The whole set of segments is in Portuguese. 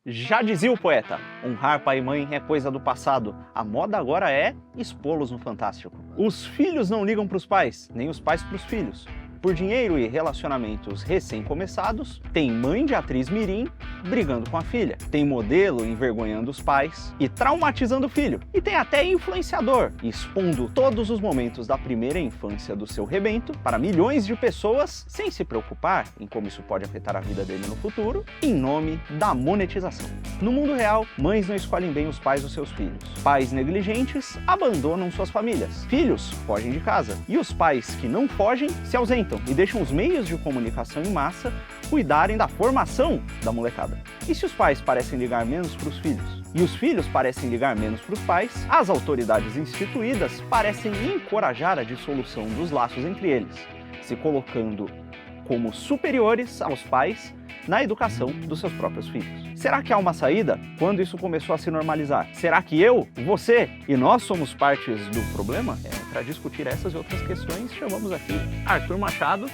Já dizia o poeta, honrar pai e mãe é coisa do passado. A moda agora é expô-los no Fantástico. Os filhos não ligam para os pais, nem os pais para os filhos. Por dinheiro e relacionamentos recém-começados, tem mãe de atriz mirim brigando com a filha. Tem modelo envergonhando os pais e traumatizando o filho. E tem até influenciador expondo todos os momentos da primeira infância do seu rebento para milhões de pessoas sem se preocupar em como isso pode afetar a vida dele no futuro, em nome da monetização. No mundo real, mães não escolhem bem os pais dos seus filhos. Pais negligentes abandonam suas famílias. Filhos fogem de casa. E os pais que não fogem se ausentam e deixam os meios de comunicação em massa cuidarem da formação da molecada. E se os pais parecem ligar menos para os filhos? E os filhos parecem ligar menos para os pais, as autoridades instituídas parecem encorajar a dissolução dos laços entre eles, se colocando como superiores aos pais na educação dos seus próprios filhos. Será que há uma saída quando isso começou a se normalizar? Será que eu, você e nós somos partes do problema? Para discutir essas e outras questões, chamamos aqui Arthur Machado,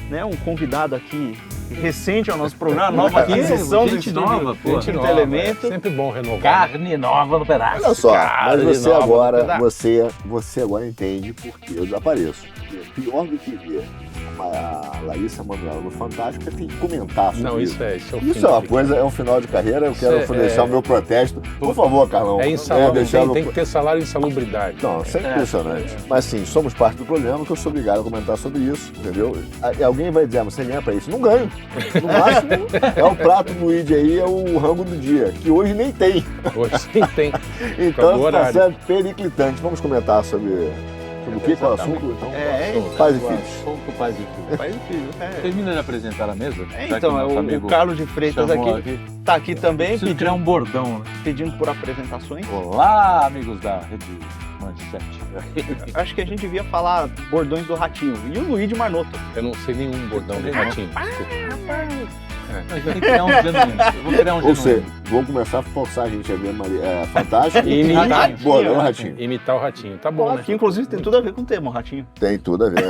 né, um convidado aqui recente ao nosso programa, nova aquisição do estúdio Quinto Elemento. Sempre bom renovar. Carne nova no pedaço. Olha só, Carne mas você nova no agora, pedaço. você agora entende por que eu desapareço. Pior do que ver a Larissa Manoela no Fantástico é ter que comentar sobre Não, isso. isso é o Isso fim é uma da coisa, é um final de carreira, eu quero deixar o meu protesto. Por favor, Carlão. É insalubre, deixar tem que ter salário e insalubridade. Não, isso é impressionante. Mas sim, somos parte do problema, que eu sou obrigado a comentar sobre isso, entendeu? E alguém vai dizer, mas você ganha pra isso? Não ganho. No máximo, é o prato do Luigi aí, é o rango do dia, que hoje nem tem. Hoje sim tem. Então está sendo periclitante. Vamos comentar sobre o que é o assunto? Então, pais e filhos. Como pais e filhos. Pai e filho. Termina de apresentar a mesa? Então, o Carlos de Freitas aqui tá aqui também Preciso criar um bordão, né? pedindo por apresentações. Olá, amigos da Rede Manchete. Acho que a gente devia falar bordões do Ratinho. E o Luigi Marnoto. Eu não sei nenhum bordão do Ratinho. Desculpa. Mas tem que criar um genuíno. Eu vou criar um Ou genuíno. seja, vamos começar a forçar a gente a ver Fantástico E imitar. Bordão Ratinho. Imitar o Ratinho. Tá bom, né? Que inclusive tem tudo a ver com o tema, o Ratinho. Tem tudo a ver.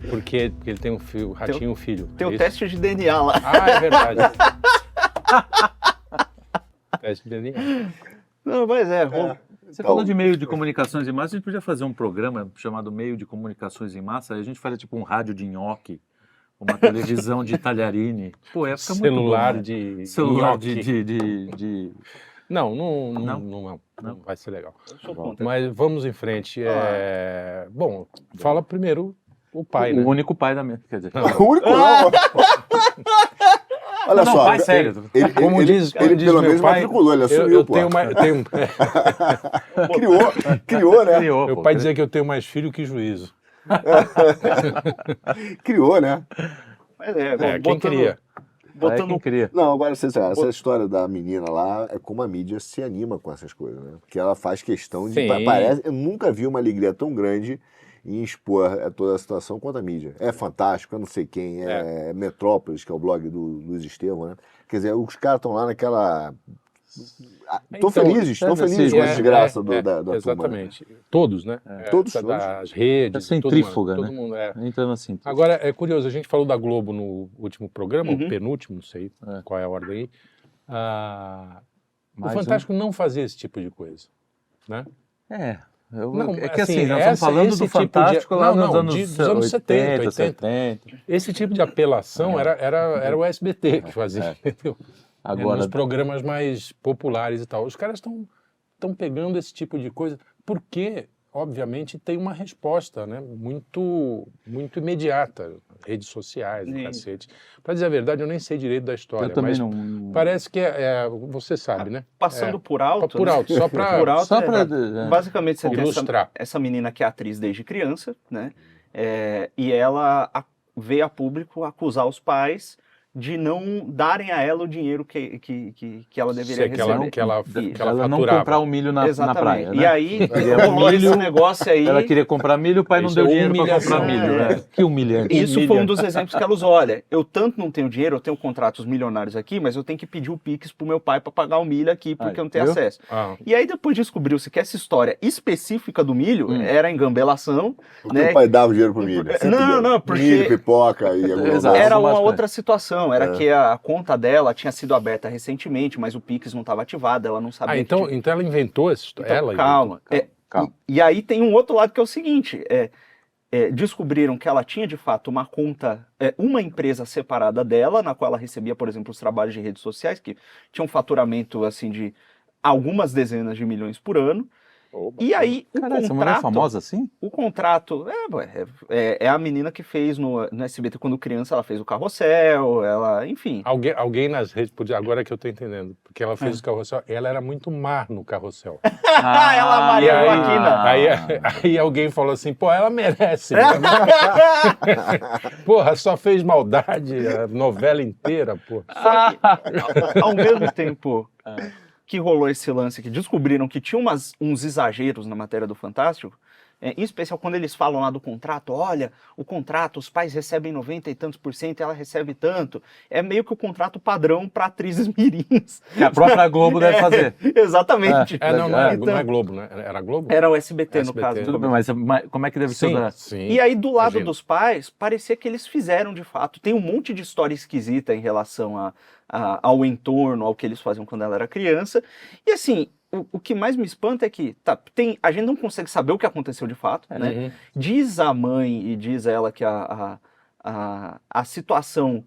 Porque ele tem um filho, o Ratinho, um filho. Tem o Isso? teste de DNA lá. Ah, é verdade. Teste de DNA. Não, mas Você falou de meio de comunicações em massa, a gente podia fazer um programa chamado Meio de Comunicações em Massa, aí a gente faria tipo um rádio de nhoque, uma televisão de talharine. Pô, ia ficar muito Celular bom, né? de Celular nhoque. de... Não vai ser legal. eu sou contra. Mas vamos em frente. Bom, fala primeiro o pai, O né? único pai da minha, quer dizer... O único não. Olha Não, só. pai sério. Como diz ele pelo meu menos pai, matriculou, ele assumiu, eu pô. tenho mais, Criou, né? Criou, meu pô. pai dizia que eu tenho mais filho que juízo. Criou, né? Mas Quem queria? Botando Quem queria. Não, agora, essa história da menina lá, é como a mídia se anima com essas coisas, né? Porque ela faz questão de... Sim. Parece, eu nunca vi uma alegria tão grande em expor toda a situação quanto a mídia. É Fantástico, eu não sei quem, é Metrópolis, que é o blog do Luiz Estevão, né? Quer dizer, os caras estão lá naquela... Estão felizes com a desgraça da turma. Exatamente. Todos, né? Todos. Das redes. Centrífuga, todo né? mundo, Entrando assim. Agora, é curioso, a gente falou da Globo no último programa, Uhum. o penúltimo, não sei qual é a ordem aí. O Mais Fantástico não fazia esse tipo de coisa, né? Não, é que assim, assim, nós estamos falando esse do tipo de- Fantástico lá não, nos anos, dos anos 70, 80. 70. Esse tipo de apelação era o SBT que fazia, entendeu? Agora, Nos programas mais populares e tal. Os caras estão pegando esse tipo de coisa porque, obviamente, tem uma resposta, né, muito imediata. Redes sociais, Sim. cacete. Para dizer a verdade, eu nem sei direito da história, eu também mas não... parece que você sabe, né? passando por alto. Por alto, só para Por alto, Só pra... basicamente você tem ilustrar. essa menina que é atriz desde criança, né? E ela veio a público acusar os pais de não darem a ela o dinheiro que ela deveria receber. Que ela ela não faturava. comprar o milho na praia, né? E aí, Queria rolou milho, esse negócio aí. Ela queria comprar milho, o pai não Isso deu é dinheiro para humilhação. comprar milho. Né? Que humilhante. Isso foi um dos exemplos que ela usou. Olha, eu tanto não tenho dinheiro, eu tenho contratos milionários aqui, mas eu tenho que pedir o Pix pro meu pai para pagar o milho aqui, porque eu não tenho viu? acesso. Ah, E aí depois descobriu-se que essa história específica do milho era engambelação, Porque né? o pai dava o dinheiro pro milho. Não, porque Milho, pipoca e Exato. era Automaticamente. uma outra situação. Não, era que a conta dela tinha sido aberta recentemente, mas o Pix não estava ativado, ela não sabia. Então ela inventou essa história. Então, calma. E aí tem um outro lado que é o seguinte: descobriram que ela tinha de fato uma conta, uma empresa separada dela, na qual ela recebia, por exemplo, os trabalhos de redes sociais, que tinha um faturamento assim de algumas dezenas de milhões por ano. E aí, Caralho, essa mulher é famosa assim? O contrato é a menina que fez no SBT quando criança, ela fez o Carrossel, ela, enfim. Alguém nas redes, agora que eu tô entendendo, porque ela fez o Carrossel, ela era muito má no Carrossel. Ela Maria Joaquina. Aí alguém falou assim, pô, ela merece. Né? Porra, só fez maldade a novela inteira, pô. Só que, ao mesmo tempo que rolou esse lance, que descobriram que tinha uns exageros na matéria do Fantástico, em especial quando eles falam lá do contrato, olha, o contrato, os pais recebem 90 e tantos % e ela recebe tanto. É meio que o contrato padrão para atrizes mirins. Que a própria Globo deve fazer. Exatamente. Não é Globo, né? Era Globo? Era o SBT, no caso. Tudo bem, mas como é que deve ser? Sim. E aí, do lado dos pais, parecia que eles fizeram de fato. Tem um monte de história esquisita em relação ao entorno, ao que eles faziam quando ela era criança. E assim, o que mais me espanta é que a gente não consegue saber o que aconteceu de fato, né? Diz a mãe e diz ela que a situação...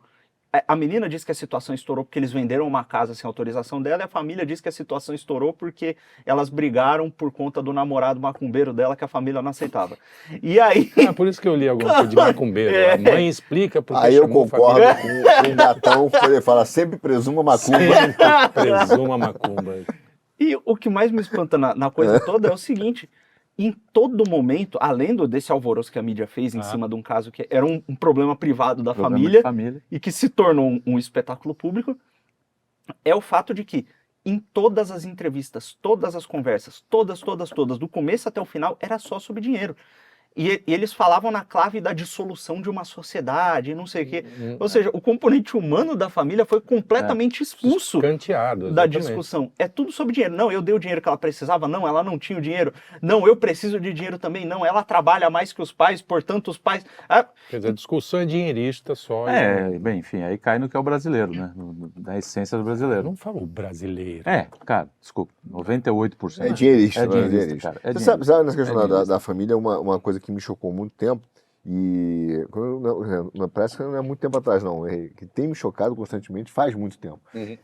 A menina diz que a situação estourou porque eles venderam uma casa sem autorização dela, e a família diz que a situação estourou porque elas brigaram por conta do namorado macumbeiro dela, que a família não aceitava. E aí... por isso que eu li alguma coisa de macumbeiro. A mãe explica porque aí eu concordo com o Gatão, ele fala, sempre presuma macumba. Sempre presuma macumba. E o que mais me espanta na coisa toda é o seguinte: em todo momento, além desse alvoroço que a mídia fez em cima de um caso que era um problema privado da família e que se tornou um espetáculo público, é o fato de que em todas as entrevistas, todas as conversas, todas, do começo até o final, era só sobre dinheiro. E eles falavam na clave da dissolução de uma sociedade, não sei o quê. Ou seja, o componente humano da família foi completamente expulso da discussão. É tudo sobre dinheiro. Não, eu dei o dinheiro que ela precisava. Não, ela não tinha o dinheiro. Não, eu preciso de dinheiro também. Não, ela trabalha mais que os pais, portanto os pais... Quer dizer, a discussão é dinheirista só. Bem, enfim, aí cai no que é o brasileiro, né? Na essência do brasileiro. Não fala o brasileiro. Cara, desculpa, 98%. É dinheirista. É dinheirista, cara. Você sabe nessa questão da família, uma coisa que me chocou há muito tempo, e parece que não é muito tempo atrás, não, que tem me chocado constantemente faz muito tempo,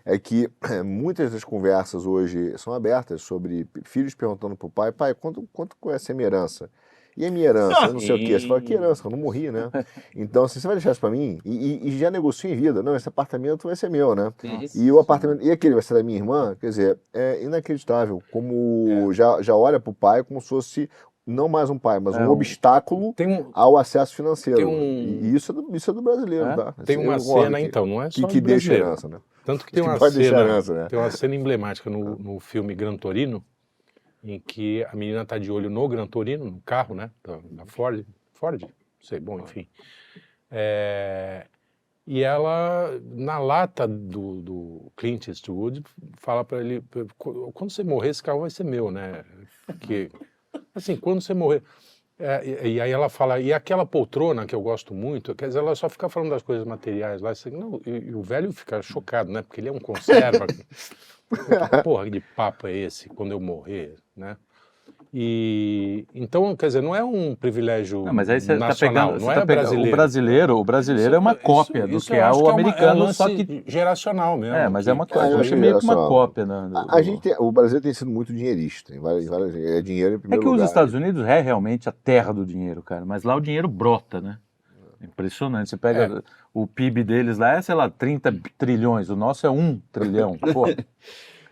é que muitas das conversas hoje são abertas sobre filhos perguntando pro pai, quanto conhece a minha herança? E a minha herança? Eu não sei o quê. Você fala, que herança? Eu não morri, né? Então, assim, você vai deixar isso pra mim? E já negocia em vida. Não, esse apartamento vai ser meu, né? E o apartamento... E aquele vai ser da minha irmã? Quer dizer, é inacreditável como já olha pro pai como se fosse não mais um pai, mas um obstáculo ao acesso financeiro. E isso é do brasileiro, tá? Tem uma cena, então, não é só que deixa herança, né? Tanto que tem uma cena emblemática no filme Gran Torino, em que a menina está de olho no Gran Torino, no carro, né, da Ford, não sei, bom, enfim. E ela, na lata do Clint Eastwood, fala para ele, quando você morrer, esse carro vai ser meu, né, porque, assim, quando você morrer... e aí ela fala, e aquela poltrona que eu gosto muito, quer dizer, ela só fica falando das coisas materiais lá, assim, não, e o velho fica chocado, né, porque ele é um conserva. Que porra de papo é esse, quando eu morrer, né? E então, quer dizer, não é um privilégio mas aí você nacional, tá pegando, não é brasileiro. O brasileiro é uma cópia do que é o americano, só que geracional mesmo. Mas é uma coisa, eu achei meio que uma cópia. O Brasil tem sido muito dinheirista, é dinheiro em primeiro lugar. Os Estados Unidos é realmente a terra do dinheiro, cara, mas lá o dinheiro brota, né? Impressionante, você pega o PIB deles lá, sei lá, 30 trilhões, o nosso é 1 trilhão, pô.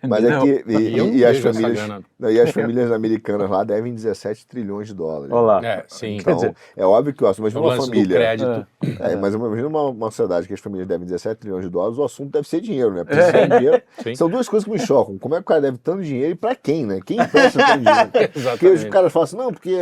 Mas é que as famílias americanas lá devem 17 trilhões de dólares. Olha lá. Sim. Então, quer dizer, é óbvio que imagina uma família. Mas imagina uma sociedade que as famílias devem 17 trilhões de dólares, o assunto deve ser dinheiro, né? Dinheiro, são duas coisas que me chocam. Como é que o cara deve tanto dinheiro e pra quem, né? Quem empresta tanto dinheiro? Porque os caras falam assim, não, porque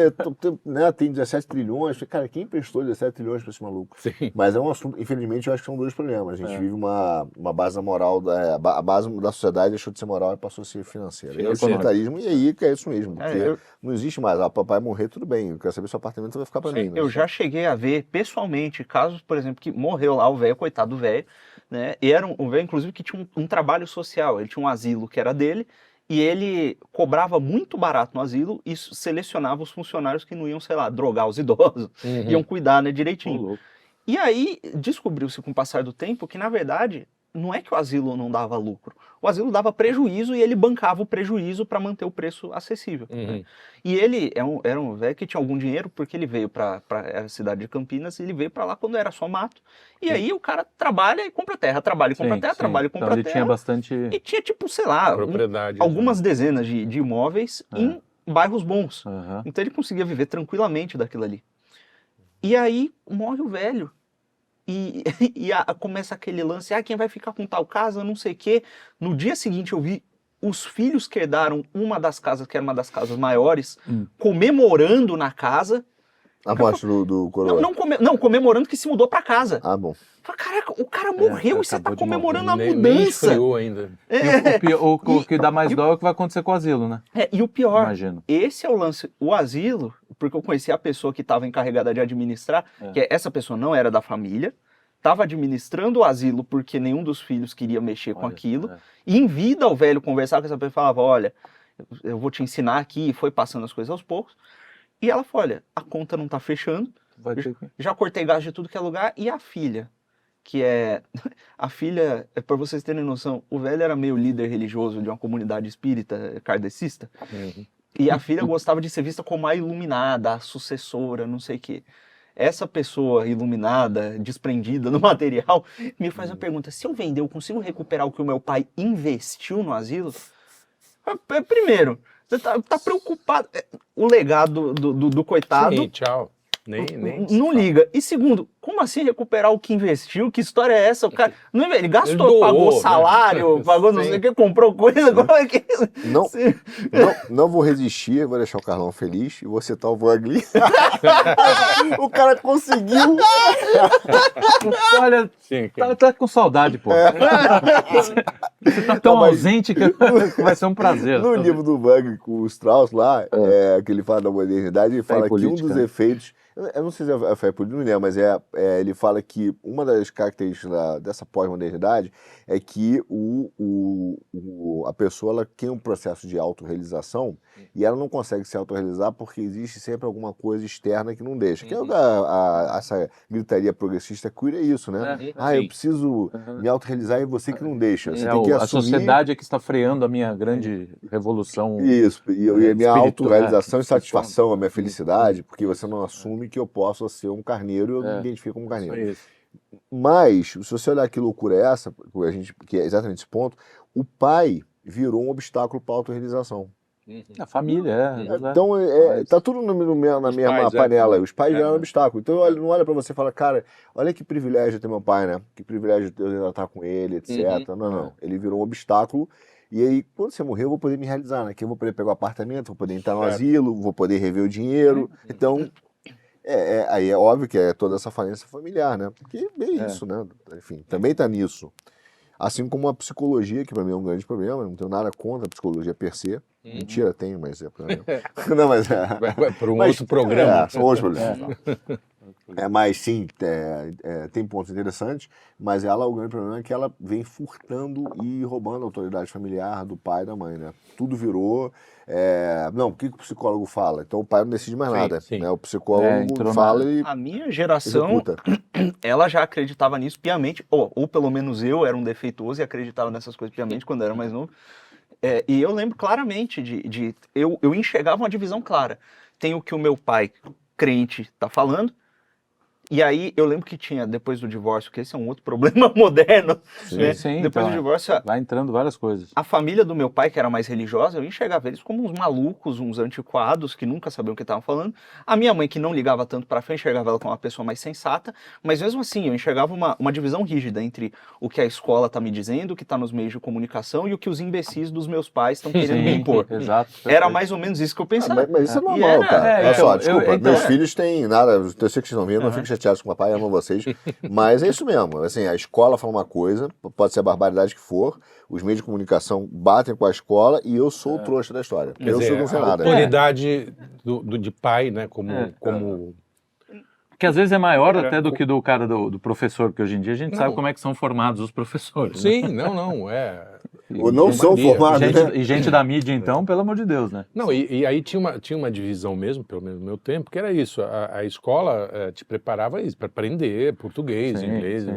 tem 17 trilhões. Cara, quem emprestou 17 trilhões pra esse maluco? Sim. Mas é um assunto, infelizmente, eu acho que são dois problemas. A gente vive uma base da moral, a base da sociedade deixou de ser moral e passou a ser financeira. É o autoritarismo, e aí que é isso mesmo. Porque não existe mais. Papai morrer, tudo bem. Eu quero saber se o apartamento vai ficar pra mim. Né? Eu já cheguei a ver, pessoalmente, casos, por exemplo, que morreu lá o velho, coitado do velho, né? E era um velho, inclusive, que tinha um trabalho social. Ele tinha um asilo que era dele, e ele cobrava muito barato no asilo e selecionava os funcionários que não iam, sei lá, drogar os idosos, iam cuidar, né, direitinho. louco. E aí descobriu-se com o passar do tempo que, na verdade, não é que o asilo não dava lucro. O asilo dava prejuízo e ele bancava o prejuízo para manter o preço acessível. Né? E ele era um velho que tinha algum dinheiro porque ele veio para a cidade de Campinas e ele veio para lá quando era só mato. E aí o cara trabalha e compra terra, trabalha e compra terra, trabalha e compra então, ele terra. tinha bastante... E tinha, tipo, sei lá, Propriedade. algumas dezenas de imóveis em bairros bons. Aham. Então ele conseguia viver tranquilamente daquilo ali. E aí morre o velho. E começa aquele lance, quem vai ficar com tal casa, não sei o quê. No dia seguinte eu vi os filhos que herdaram uma das casas, que era uma das casas maiores, comemorando na casa. A morte do coroa. Não, comemorando que se mudou pra casa. Ah, bom. Falei, caraca, o cara morreu e você tá acabou de comemorando a Nem mudança. esfriou ainda. O que dá mais dó é o que vai acontecer com o asilo, né? E o pior, Imagino. esse é o lance. O asilo, porque eu conheci a pessoa que estava encarregada de administrar, que essa pessoa não era da família, estava administrando o asilo porque nenhum dos filhos queria mexer com aquilo, e em vida o velho conversava com essa pessoa e falava, olha, eu vou te ensinar aqui, e foi passando as coisas aos poucos, e ela falou, olha, a conta não tá fechando, Vai ter que... já cortei gasto de tudo que é lugar, e a filha, que é... A filha, para vocês terem noção, o velho era meio líder religioso de uma comunidade espírita kardecista, e a filha gostava de ser vista como a iluminada, a sucessora, não sei o quê. Essa pessoa iluminada, desprendida no material, me faz uma pergunta, se eu vender, eu consigo recuperar o que o meu pai investiu no asilo? Primeiro, você tá preocupado, o legado do coitado... Sim, tchau. Nem não liga. E segundo, como assim recuperar o que investiu? Que história é essa? O cara, não, ele gastou, Ele doou, pagou né? salário, pagou não sei o que, comprou coisa. Como é que... Não vou resistir, vou deixar o Carlão feliz e vou citar o Wagner. O cara conseguiu. Olha, Sim, tá com saudade, pô. Você tá tão ausente que vai ser um prazer. No livro do Wagner com o Strauss lá, que ele fala da modernidade, ele fala que um dos efeitos... Eu não sei se é fé política, não lembro, mas ele fala que uma das características dessa pós-modernidade é que a pessoa ela tem um processo de autorrealização e ela não consegue se autorrealizar porque existe sempre alguma coisa externa que não deixa. Que é essa gritaria progressista queer é isso, né? Eu preciso me autorrealizar e você que não deixa. Você tem que assumir... A sociedade é que está freando a minha grande revolução. Isso, e a minha autorrealização e satisfação, a minha felicidade, porque você não assume que eu posso ser um carneiro e eu me identifico como carneiro. Mas, se você olhar que loucura é essa, que é exatamente esse ponto, o pai virou um obstáculo para a autorrealização. A família, Então, tá tudo na mesma panela. Os pais viraram um obstáculo. Então, não olha para você e fala, cara, olha que privilégio ter meu pai, né? Que privilégio de eu estar com ele, etc. Não. Ele virou um obstáculo. E aí, quando você morrer, eu vou poder me realizar, né? Que eu vou poder pegar o apartamento, vou poder entrar no asilo, vou poder rever o dinheiro. Então... aí é óbvio que é toda essa falência familiar, né? Porque é isso, né? Enfim, também tá nisso. Assim como a psicologia, que para mim é um grande problema, não tenho nada contra a psicologia per se. Mentira, tenho, mas é problema. Não, mas vai para um outro programa. São outros problemas. Mas sim, tem pontos interessantes, mas o grande problema é que ela vem furtando e roubando a autoridade familiar do pai e da mãe, né? Tudo virou... o que o psicólogo fala? Então o pai não decide mais nada. Né? O psicólogo fala e a minha geração, executa. Ela já acreditava nisso piamente, ou pelo menos eu era um defeituoso e acreditava nessas coisas piamente quando eu era mais novo. E eu lembro claramente eu enxergava uma divisão clara. Tem o que o meu pai, crente, está falando, e aí eu lembro que tinha, depois do divórcio, que esse é um outro problema moderno, Sim, depois do divórcio... Vai entrando várias coisas. A família do meu pai, que era mais religiosa, eu enxergava eles como uns malucos, uns antiquados, que nunca sabiam o que estavam falando. A minha mãe, que não ligava tanto pra frente, enxergava ela como uma pessoa mais sensata, mas mesmo assim, eu enxergava uma divisão rígida entre o que a escola tá me dizendo, o que tá nos meios de comunicação e o que os imbecis dos meus pais estão querendo me impor. Exato. Era mais ou menos isso que eu pensava. Mas isso é normal, cara. Olha só, desculpa, meus então, filhos têm nada, eu sei que vocês estão vendo, não fico chateados com o papai, amo vocês, mas é isso mesmo, assim, a escola fala uma coisa, pode ser a barbaridade que for, os meios de comunicação batem com a escola e eu sou o trouxa da história. Eu sou não sei a nada. autoridade de pai, né, como Que às vezes é maior Era. até do que do cara do professor, porque hoje em dia a gente Não. sabe como é que são formados os professores. né? Sim, não, Ou não são mania. formados, né? E gente da mídia, então, pelo amor de Deus, né? Não, e aí tinha uma divisão mesmo, pelo menos no meu tempo, que era isso. A escola te preparava isso, para aprender português, Sim, inglês, sim.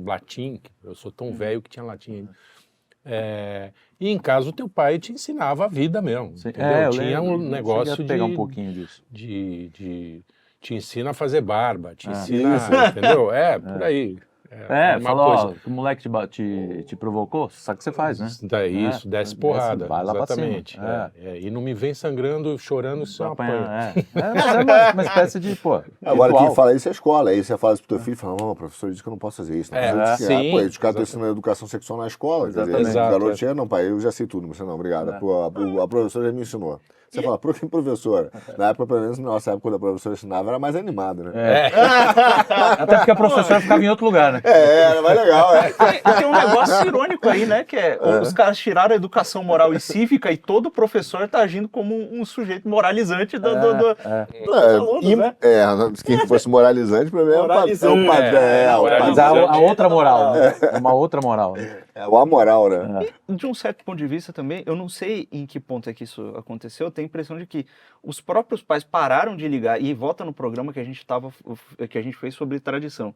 latim. Eu sou tão velho que tinha latim ainda. E em casa o teu pai te ensinava a vida mesmo, Sim. entendeu? Eu Tinha lembro, um negócio cheguei a pegar um pouquinho disso. te ensina a fazer barba, te Ah. ensina, entendeu? Por aí. Uma Falou, ó, o moleque te provocou, sabe o que você faz, né? Isso, desce porrada, vai lá pra cima. exatamente. E não me vem sangrando, chorando, só Vai apanhar, apanha. mas é uma espécie de, Agora, ritual. quem fala isso é a escola. Aí você fala isso pro teu filho e fala, não, o professor disse que eu não posso fazer isso. Não, É, disse que, sim, pô, os caras estão exatamente. ensinando educação sexual na escola. Quer dizer, Exatamente. o Exato, garoto chega, não, pai, eu já sei tudo. Você não, obrigado. A professora já me ensinou. Você fala, por que professora? Na época, pelo menos, na nossa época, quando a professora ensinava, era mais animado, né? Até porque a professora ficava em outro lugar, né? Era mais legal, Tem um negócio irônico aí, né? Que os caras tiraram a educação moral e cívica e todo professor tá agindo como um sujeito moralizante dos alunos, né? Quem fosse moralizante, pra mim é o Moralizante. Mas a outra moral, né? É uma outra moral, né? É o amoral, né? De um certo ponto de vista também, eu não sei em que ponto é que isso aconteceu, eu tenho a impressão de que os próprios pais pararam de ligar, e volta no programa que a gente fez sobre tradição.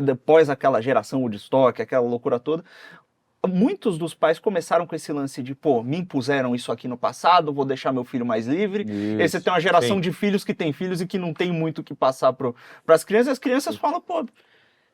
Depois aquela geração Woodstock, aquela loucura toda, muitos dos pais começaram com esse lance de, pô, me impuseram isso aqui no passado, vou deixar meu filho mais livre. Isso, Aí você tem uma geração sim. de filhos que tem filhos e que não tem muito o que passar para as crianças, e as crianças falam, pô,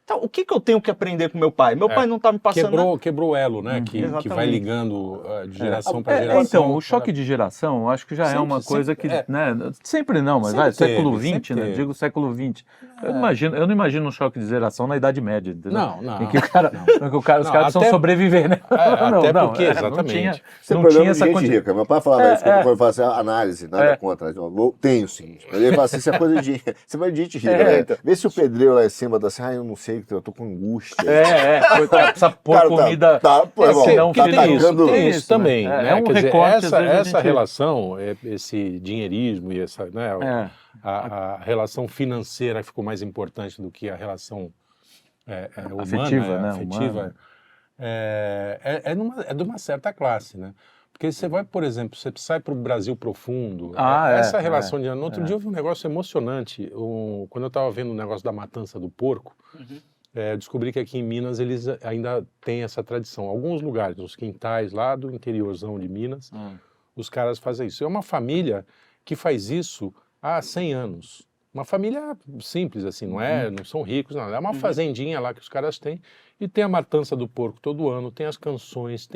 então, o que eu tenho que aprender com meu pai? Meu pai não tá me passando nada. Quebrou o elo, né? Que vai Exatamente. ligando de geração para geração. Então, o choque de geração, eu acho que já é Sempre, uma coisa que, sempre, né, sempre não, mas Sempre vai, século teve, XX, né, teve. digo século XX. Eu não imagino um choque de geração na Idade Média, entendeu? Não. Em que os caras precisam até- sobreviver, né? até porque, exatamente. Você Não problema tinha de essa gente coisa. rica. Meu pai falava isso quando eu fazia análise, nada contra. Tenho sim. Mas ele fala assim, isso é coisa de... Você vai de gente rica, né? então. Vê se o pedreiro lá em cima tá assim, eu não sei, eu tô com angústia. Precisa pôr Cara, comida. pô, irmão, senão Porque fica tem atacando- tem isso, isso também, né? né? É um Quer dizer, recorte, às vezes, a essa gente- relação, esse dinheirismo e essa, né, a relação financeira ficou mais importante do que a relação humana, Afetiva, né? afetiva, Humana. é de uma certa classe, né? Porque você vai, por exemplo, você sai para o Brasil profundo, essa relação de... No outro dia eu vi um negócio emocionante, quando eu estava vendo o negócio da matança do porco, eu descobri que aqui em Minas eles ainda têm essa tradição. Alguns lugares, nos quintais lá do interiorzão de Minas, os caras fazem isso. É uma família que faz isso há 100 anos. Uma família simples, assim, não são ricos, não. É uma fazendinha lá que os caras têm e tem a matança do porco todo ano, tem as canções,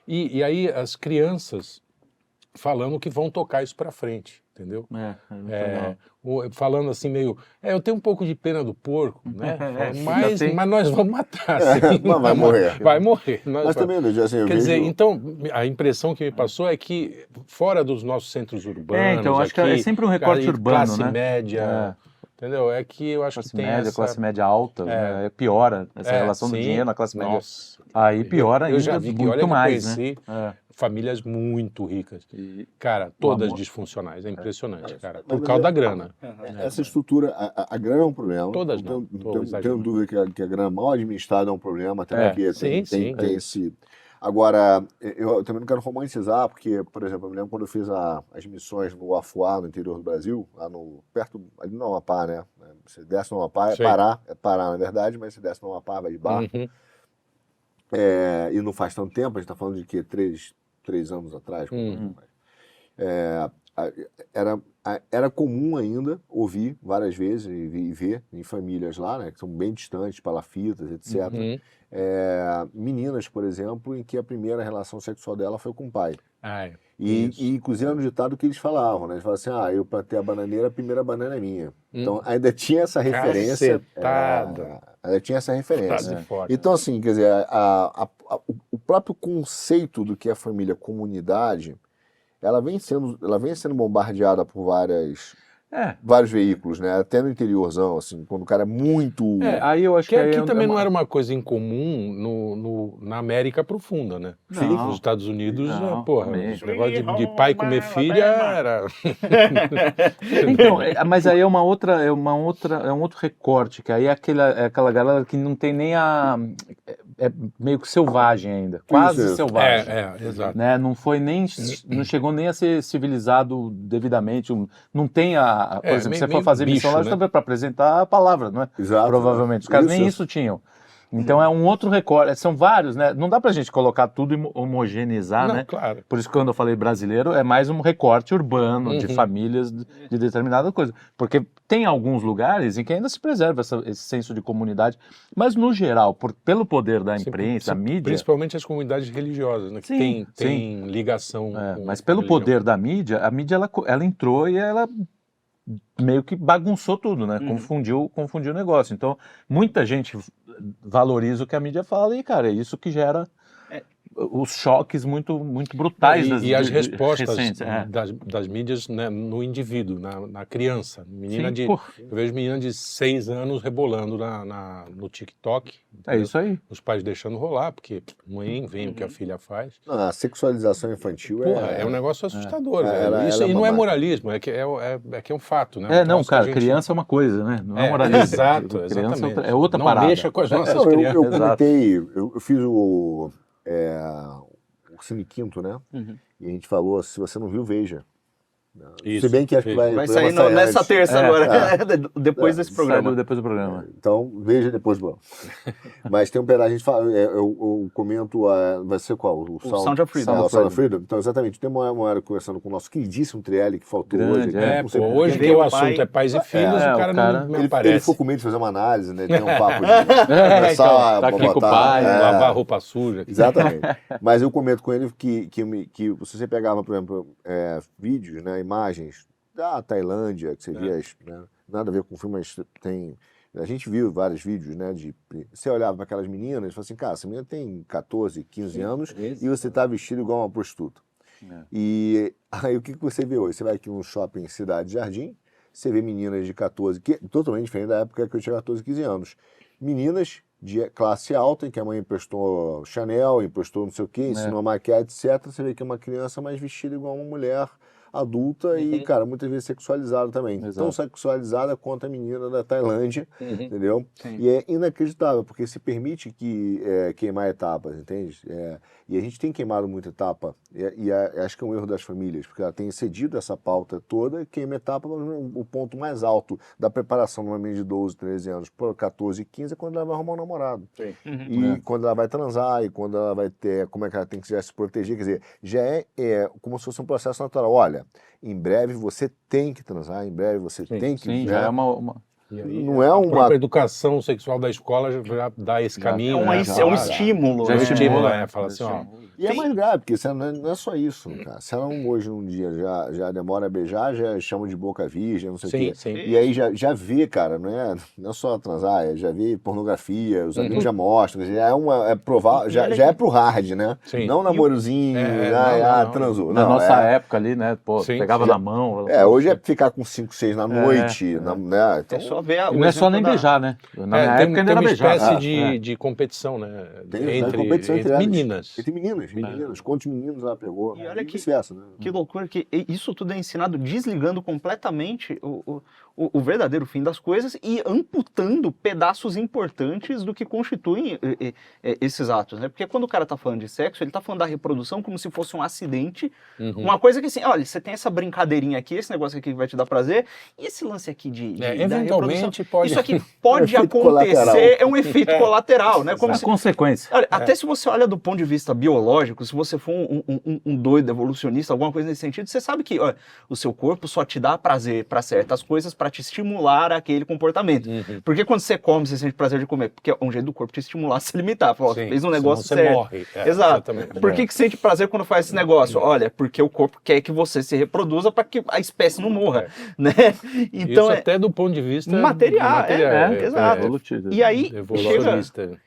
e aí as crianças falando que vão tocar isso pra frente, entendeu? Falando assim meio, eu tenho um pouco de pena do porco, né? Mas nós vamos matar, assim. Mas vai morrer. Vai morrer. Mas também, assim, eu Quer vejo... dizer, então, a impressão que me passou é que fora dos nossos centros urbanos, então, acho que é sempre um recorte urbano, classe né? média, entendeu? É que eu acho Classe que tem média, essa... classe média alta, né? Piora essa relação do sim. dinheiro na classe média. Nossa. Aí piora ainda Eu já vi que, olha muito que mais, eu conheci né? famílias muito ricas. Cara, todas disfuncionais. É impressionante, cara. Mas Por causa da grana. Essa estrutura, a grana é um problema. Todas não. não, tô Tenho exagerando. dúvida que a grana mal administrada é um problema, até porque sim, sim. tem esse... Agora, eu também não quero romantizar, porque, por exemplo, eu me lembro quando eu fiz as missões no Afuá, no interior do Brasil, lá perto ali no Amapá, né? Você desce no Amapá, Sim. é Pará, na verdade, mas você desce no Amapá, vai de barco. E não faz tanto tempo, a gente está falando de quê? 3 anos atrás? Era comum ainda ouvir várias vezes e ver em famílias lá, né, que são bem distantes, palafitas, etc. Meninas, por exemplo, em que a primeira relação sexual dela foi com o pai. E inclusive era no ditado que eles falavam, né? Eles falavam assim, eu para ter a bananeira, a primeira banana é minha. Então ainda tinha essa referência. Cacetada. Ainda tinha essa referência. Fora. Então assim, quer dizer, o próprio conceito do que é família, comunidade, ela vem sendo bombardeada por várias vários veículos, né? Até no interiorzão, assim, quando o cara é muito... Aí eu acho Que que aqui aí também não era uma coisa incomum na América profunda, né? Sim. Nos Estados Unidos, Não, porra, também. esse negócio de pai comer filha era... Então, mas aí é um outro recorte, que aí é aquela galera que não tem nem é meio que selvagem ainda, quase Isso. selvagem. Exato. Né? Não chegou nem a ser civilizado devidamente, não tem por exemplo, se você for fazer missão lá, né? para apresentar a palavra, não é? Exato. Provavelmente, os caras nem isso tinham. Então é um outro recorte, são vários, né? Não dá pra gente colocar tudo e homogeneizar, Não, né? claro. Por isso que quando eu falei brasileiro, é mais um recorte urbano de famílias de determinada coisa. Porque tem alguns lugares em que ainda se preserva esse senso de comunidade, mas no geral, pelo poder da imprensa, da mídia... Principalmente as comunidades religiosas, né? Que tem ligação com mas pelo religião. poder da mídia, a mídia ela entrou e ela meio que bagunçou tudo, né? Confundiu o negócio. Então, muita gente valoriza o que a mídia fala e, cara, é isso que gera os choques muito brutais e as respostas recentes, das mídias, né, no indivíduo, na criança. Eu vejo menina de 6 anos rebolando no TikTok. É isso aí. Os pais deixando rolar, porque mãe vem o que a filha faz. A sexualização infantil é um negócio assustador, velho. Ela Isso, e não é mamata. moralismo, é que é um fato, né? Não, cara, criança é uma coisa, né? Não é moralismo. Exato, Criança exatamente. é outra não parada. mexa com as nossas eu crianças. comentei, eu fiz o Cine Quinto, né? E a gente falou, se você não viu, veja. Isso, Se bem que acho que Vai sair nessa antes. terça agora, depois desse programa. Sai depois do programa. Então, veja depois do Mas tem um pedaço, a gente fala, eu comento, vai ser qual? O Sound of Freedom. O Sound of Freedom. Então, exatamente, tem uma hora conversando com o nosso queridíssimo Trielli, que faltou Grande, hoje. Não sei por hoje quê. que o pai- assunto é pais e filhos, o cara não ele aparece. ficou com medo de fazer uma análise, né? Tem um papo de começar tá a aqui com o botar... pai, Lavar roupa suja. Exatamente. Mas eu comento com ele que se você pegava, por exemplo, vídeos, né, imagens da Tailândia, que você via, né, nada a ver com o filme, mas a gente viu vários vídeos, né, você olhava para aquelas meninas e falava assim, cara, essa menina tem 14, 15 anos e você está vestido igual uma prostituta. E aí o que você vê hoje? Você vai aqui num shopping Cidade Jardim, você vê meninas de 14, totalmente diferente da época que eu tinha 14, 15 anos. Meninas de classe alta, em que a mãe emprestou Chanel, emprestou não sei o quê, ensinou maquiagem, etc. Você vê que é uma criança mais vestida igual uma mulher adulta e, cara, muitas vezes sexualizada também. Exato. Tão sexualizada quanto a menina da Tailândia, entendeu? Sim. E é inacreditável, porque se permite queimar etapas, entende? E a gente tem queimado muita etapa, acho que é um erro das famílias, porque ela tem cedido essa pauta toda, queima etapa, o ponto mais alto da preparação de uma menina de 12, 13 anos por 14, 15 é quando ela vai arrumar um namorado. E quando ela vai transar, e quando ela vai ter, como é que ela tem que já se proteger, quer dizer, já é como se fosse um processo natural. Olha, em breve você tem que transar, em breve você tem que... Sim, né? já é uma... E aí, Não é a uma... própria educação sexual da escola já dá esse caminho. É um estímulo. Já né? estimula, Fala assim, ó. E é mais grave, porque não é só isso, cara. Se ela hoje num dia já demora a beijar, já chama de boca virgem, não sei o quê. Sim. E aí já vê, cara, não é só transar, já vê pornografia, os amigos já mostram, já é pro hard, né? Sim. Não namorozinho, não. transou. Na Não, nossa época ali, né? Pô, Sim, pegava na mão. hoje é ficar com 5, 6 na noite, né? Então, É só ver E não é só nem beijar, né? Na minha época ainda era uma beijar. espécie de competição, né? tem competição entre elas. meninas. E tem meninas. Quantos meninos ela pegou? E olha que- vice-versa, né? Que loucura, que isso tudo é ensinado desligando completamente o verdadeiro fim das coisas e amputando pedaços importantes do que constituem esses atos, né? Porque quando o cara tá falando de sexo, ele tá falando da reprodução como se fosse um acidente, uma coisa que assim, olha, você tem essa brincadeirinha aqui, esse negócio aqui que vai te dar prazer, e esse lance aqui da eventualmente reprodução, pode... isso aqui pode efeito acontecer, colateral. é um efeito colateral, né? Como A se, consequência. olha, até se você olha do ponto de vista biológico, se você for um doido evolucionista, alguma coisa nesse sentido, você sabe que olha, o seu corpo só te dá prazer para certas coisas para te estimular aquele comportamento. Porque quando você come, você sente prazer de comer, porque é um jeito do corpo te estimular a se limitar. Fala, Sim, fez um senão negócio você certo. morre. Exato. Exatamente. Por que sente prazer quando faz esse negócio? Olha, porque o corpo quer que você se reproduza para que a espécie não morra, né? Então isso até do ponto de vista material, exato. Evolutivo. E aí chega evolucionista.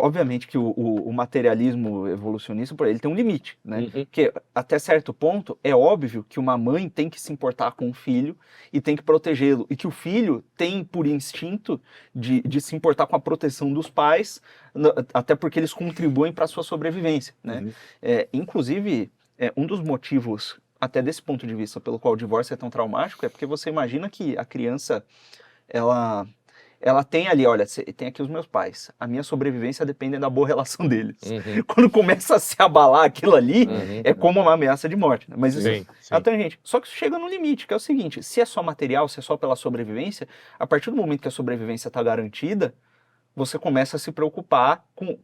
Obviamente que o materialismo evolucionista, por ele tem um limite, né? Uhum. Porque até certo ponto é óbvio que uma mãe tem que se importar com o filho e tem que protegê-lo, e que o filho tem por instinto de se importar com a proteção dos pais, até porque eles contribuem para a sua sobrevivência, né? Uhum. Inclusive, um dos motivos, até desse ponto de vista, pelo qual o divórcio é tão traumático, é porque você imagina que a criança, ela tem ali, olha, tem aqui os meus pais, a minha sobrevivência depende da boa relação deles. Uhum. Quando começa a se abalar aquilo ali, Uhum. é como uma ameaça de morte, né? Mas isso Sim, sim. é a tangente. Só que isso chega no limite, que é o seguinte, se é só material, se é só pela sobrevivência, a partir do momento que a sobrevivência está garantida, você começa a se preocupar com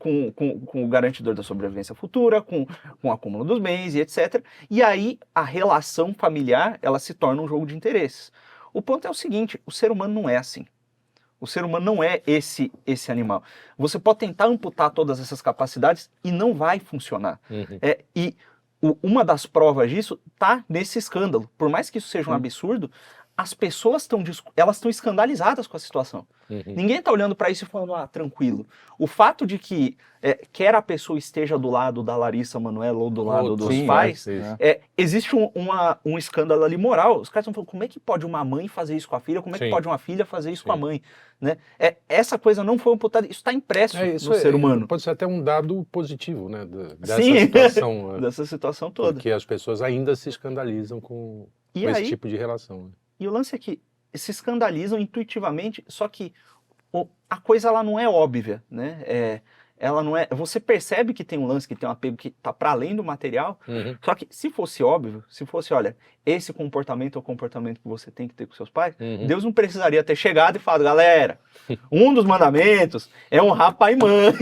o garantidor da sobrevivência futura, com o acúmulo dos bens e etc. E aí a relação familiar, ela se torna um jogo de interesses. O ponto é o seguinte, o ser humano não é assim. O ser humano não é esse animal. Você pode tentar amputar todas essas capacidades e não vai funcionar. Uhum. Uma das provas disso está nesse escândalo. Por mais que isso seja um absurdo, as pessoas elas estão escandalizadas com a situação. Uhum. Ninguém está olhando para isso e falando, tranquilo. O fato de que quer a pessoa esteja do lado da Larissa Manoela ou do lado dos Sim, pais, é. existe um escândalo ali moral. Os caras estão falando, como é que pode uma mãe fazer isso com a filha? Como é que Sim. pode uma filha fazer isso Sim. com a mãe? Né? Essa coisa não foi amputada, isso está impresso Isso no ser humano. Pode ser até um dado positivo, né? Dessa Sim. situação. Né? Dessa situação toda. Porque as pessoas ainda se escandalizam com esse tipo de relação. Né? E o lance é que se escandalizam intuitivamente, só que a coisa ela não é óbvia, né? Ela não é. Você percebe que tem um lance, que tem um apego que está para além do material. Uhum. Só que se fosse óbvio, se fosse, olha, esse comportamento é o comportamento que você tem que ter com seus pais, Uhum. Deus não precisaria ter chegado e falado, galera, um dos mandamentos é honrar pai e mãe.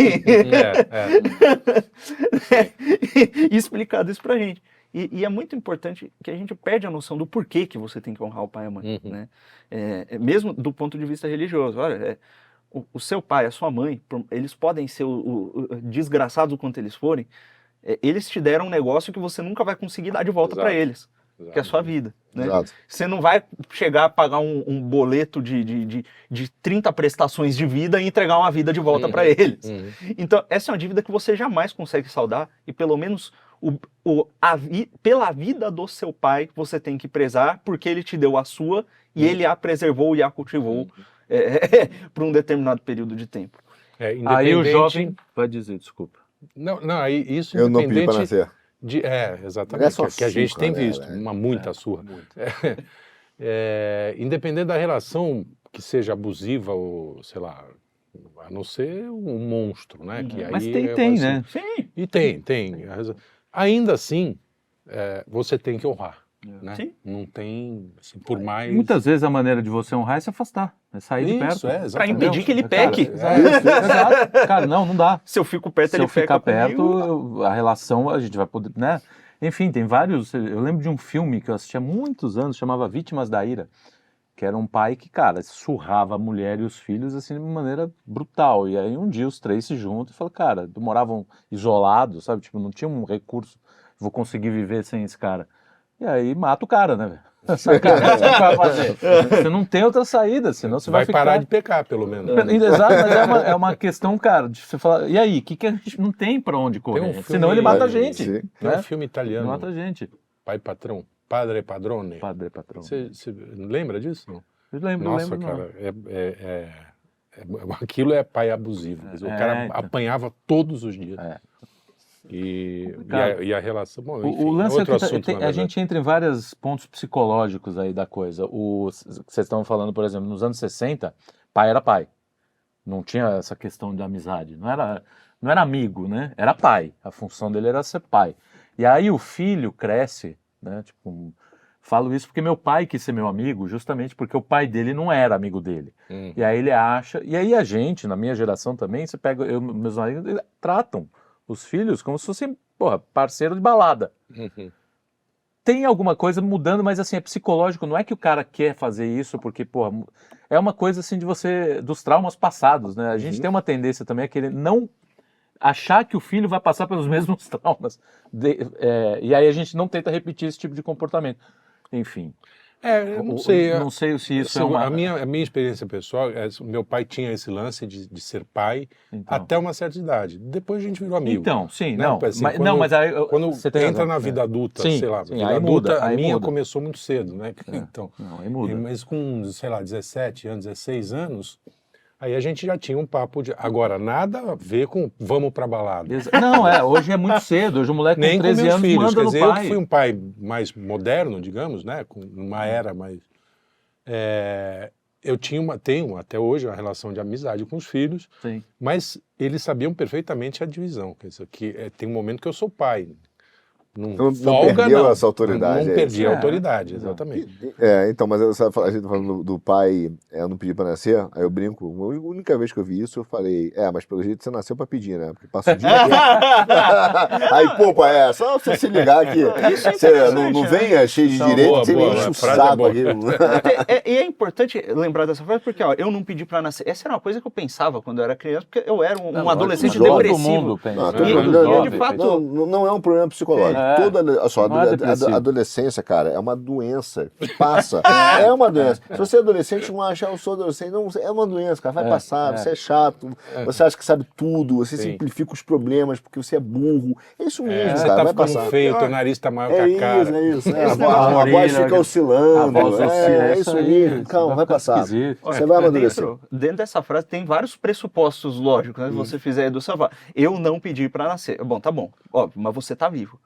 E explicado isso pra gente. E é muito importante que a gente perde a noção do porquê que você tem que honrar o pai e a mãe, Uhum. né? Mesmo do ponto de vista religioso. Olha, o seu pai, a sua mãe, eles podem ser desgraçados o quanto eles forem, eles te deram um negócio que você nunca vai conseguir dar de volta para eles, que é a sua vida, né? Exato. Você não vai chegar a pagar um boleto de 30 prestações de vida e entregar uma vida de volta para eles. Uhum. Então, essa é uma dívida que você jamais consegue saldar e pelo menos pela vida do seu pai você tem que prezar, porque ele te deu a sua e ele a preservou e a cultivou por um determinado período de tempo. Aí o jovem vai dizer, desculpa. Não, aí isso Eu não pedi para independente nascer. exatamente, É só que a gente surra, tem né, visto, velho? muita surra. Independente da relação que seja abusiva ou, sei lá, a não ser um monstro, né? Que Mas aí tem, assim, né? Sim, E tem. Ainda assim, você tem que honrar, né? Sim. Não tem, assim, por mais... Muitas vezes a maneira de você honrar é se afastar, é sair de perto. Isso, para exatamente. impedir que ele Cara, peque. Exato. Cara, não dá. Se eu fico perto, Se ele eu ficar peca comigo. perto, a relação a gente vai poder, né? Enfim, tem vários. Eu lembro de um filme que eu assisti há muitos anos, chamava Vítimas da Ira, que era um pai que, cara, surrava a mulher e os filhos assim de uma maneira brutal. E aí um dia os três se juntam e falam, cara, moravam isolados, sabe? Tipo, não tinha um recurso, vou conseguir viver sem esse cara. E aí mata o cara, né, velho? Sacanagem, o que você vai fazer? Você não tem outra saída, senão você vai ficar... parar de pecar, pelo menos. Exato, mas é uma questão, cara, de você falar, e aí, o que a gente não tem pra onde correr? Tem um filme- Senão ele mata a gente. Sim. Tem Né? um filme Ele italiano, mata a gente. Pai Patrão, Padre Padrone. Padre patrão. Você lembra disso? Não? Eu lembro, Nossa, não. cara, aquilo é pai abusivo. Quer dizer, o cara então. apanhava todos os dias. É. E a relação... Bom, enfim, O lance é outro que assunto, na a verdade. gente entra em vários pontos psicológicos aí da coisa. Vocês estavam falando, por exemplo, nos anos 60, pai era pai. Não tinha essa questão de amizade. Não era amigo, né? Era pai. A função dele era ser pai. E aí o filho cresce, né? Tipo, falo isso porque meu pai quis ser meu amigo, justamente porque o pai dele não era amigo dele. E aí ele acha... E aí a gente, na minha geração também, você pega... meus amigos eles tratam os filhos como se fossem, parceiro de balada. Uhum. Tem alguma coisa mudando, mas assim, é psicológico. Não é que o cara quer fazer isso porque, é uma coisa assim dos traumas passados, né? A gente tem uma tendência também a querer não achar que o filho vai passar pelos mesmos traumas. E aí a gente não tenta repetir esse tipo de comportamento. Enfim. Eu não sei. Não sei se isso Assim, é uma... a minha experiência pessoal, meu pai tinha esse lance de ser pai Então. até uma certa idade. Depois a gente virou amigo. Então, sim, né? não. Assim, Mas aí, quando você tem entra razão, na vida adulta, Sim, sei lá, sim, vida aí adulta, muda, a aí minha muda. começou muito cedo, né? Então, Não, aí muda. mas com, sei lá, 17 anos, 16 anos, aí a gente já tinha um papo de... Agora, nada a ver com vamos pra balada. Não, hoje é muito cedo. Hoje o moleque Nem com com 13 meus anos filhos. manda Quer no dizer, eu pai. que fui um pai mais moderno, digamos, né? Com uma era mais... eu tenho até hoje uma relação de amizade com os filhos, Sim. mas eles sabiam perfeitamente a divisão. Quer dizer, que tem um momento que eu sou pai. Não folga, perdeu não. essa autoridade. Não perdi a É, autoridade, exato. exatamente. Então, mas a gente tá falando do pai não pedir pra nascer, aí eu brinco, a única vez que eu vi isso, eu falei, mas pelo jeito você nasceu pra pedir, né? Porque passa o dia inteiro. Aí, pô, pai, só você se ligar que você não venha cheio de Então, direito, boa, você me boa, enche a o frase é saco boa. aqui. E é importante lembrar dessa frase porque, ó, eu não pedi pra nascer. Essa era uma coisa que eu pensava quando eu era criança, porque eu era um adolescente todo depressivo. Todo mundo pensa. Não, todo mundo, de fato- não é um problema psicológico. Não é depressivo. A adolescência, cara, é uma doença que passa. É uma doença. Se você é adolescente, não acha, eu sou adolescente. Não, é uma doença, cara. Vai passar, você é chato, você acha que sabe tudo, você Sim. simplifica os problemas porque você é burro. É isso mesmo, Você cara. tá Vai ficando passar. feio, teu nariz tá maior É que a cara. isso, é isso. Esse A negócio- voz fica a oscilando. voz oscila, É isso aí. Calma, vai ficar passar. esquisito. Você vai amadurecer. Dentro dessa frase tem vários pressupostos lógicos, né? Se você fizer do salvar. Eu não pedi pra nascer. Bom, tá bom. Óbvio, mas você tá vivo.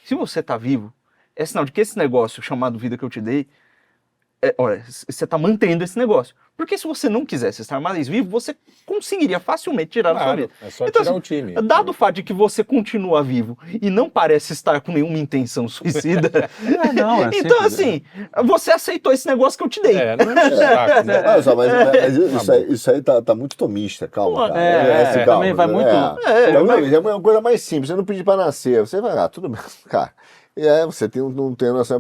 Se você tá vivo, é sinal de que esse negócio chamado vida que eu te dei, olha, você tá mantendo esse negócio. Porque se você não quisesse estar mais vivo, você conseguiria facilmente tirar da sua vida. É só Então, tirar assim, o time. Dado o fato de que você continua vivo e não parece estar com nenhuma intenção suicida, Não, é então simples, assim, você aceitou esse negócio que eu te dei. Não é saco, né? Olha só, mas isso aí tá muito tomista, calma, Pô, cara. Calma, também vai muito- É uma coisa mais simples, você não pedir pra nascer, você vai, tudo bem, cara. Você não tem noção.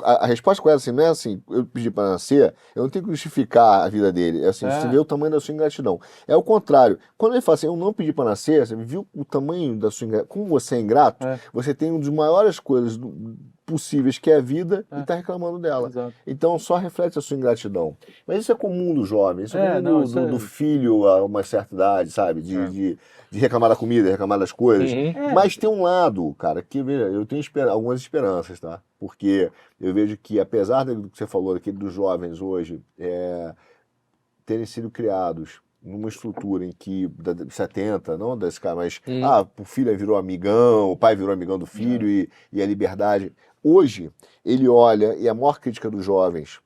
A resposta correta assim, não é assim, eu pedi pra nascer, eu não tenho que justificar a vida dele. É assim, você vê o tamanho da sua ingratidão. É o contrário. Quando ele fala assim, eu não pedi pra nascer, você viu o tamanho da sua ingratidão. Como você é ingrato, você tem uma das maiores coisas possíveis, que é a vida, e tá reclamando dela. Exato. Então só reflete a sua ingratidão. Mas isso é comum do jovem, isso é comum do isso filho a uma certa idade, sabe? De reclamar da comida, reclamar das coisas. Mas tem um lado, cara, que veja, eu tenho algumas esperanças, tá? Porque eu vejo que, apesar do que você falou aqui dos jovens hoje terem sido criados numa estrutura em que, da 70, não desse cara, mas o filho virou amigão, o pai virou amigão do filho e a liberdade. Hoje, ele olha, e a maior crítica dos jovens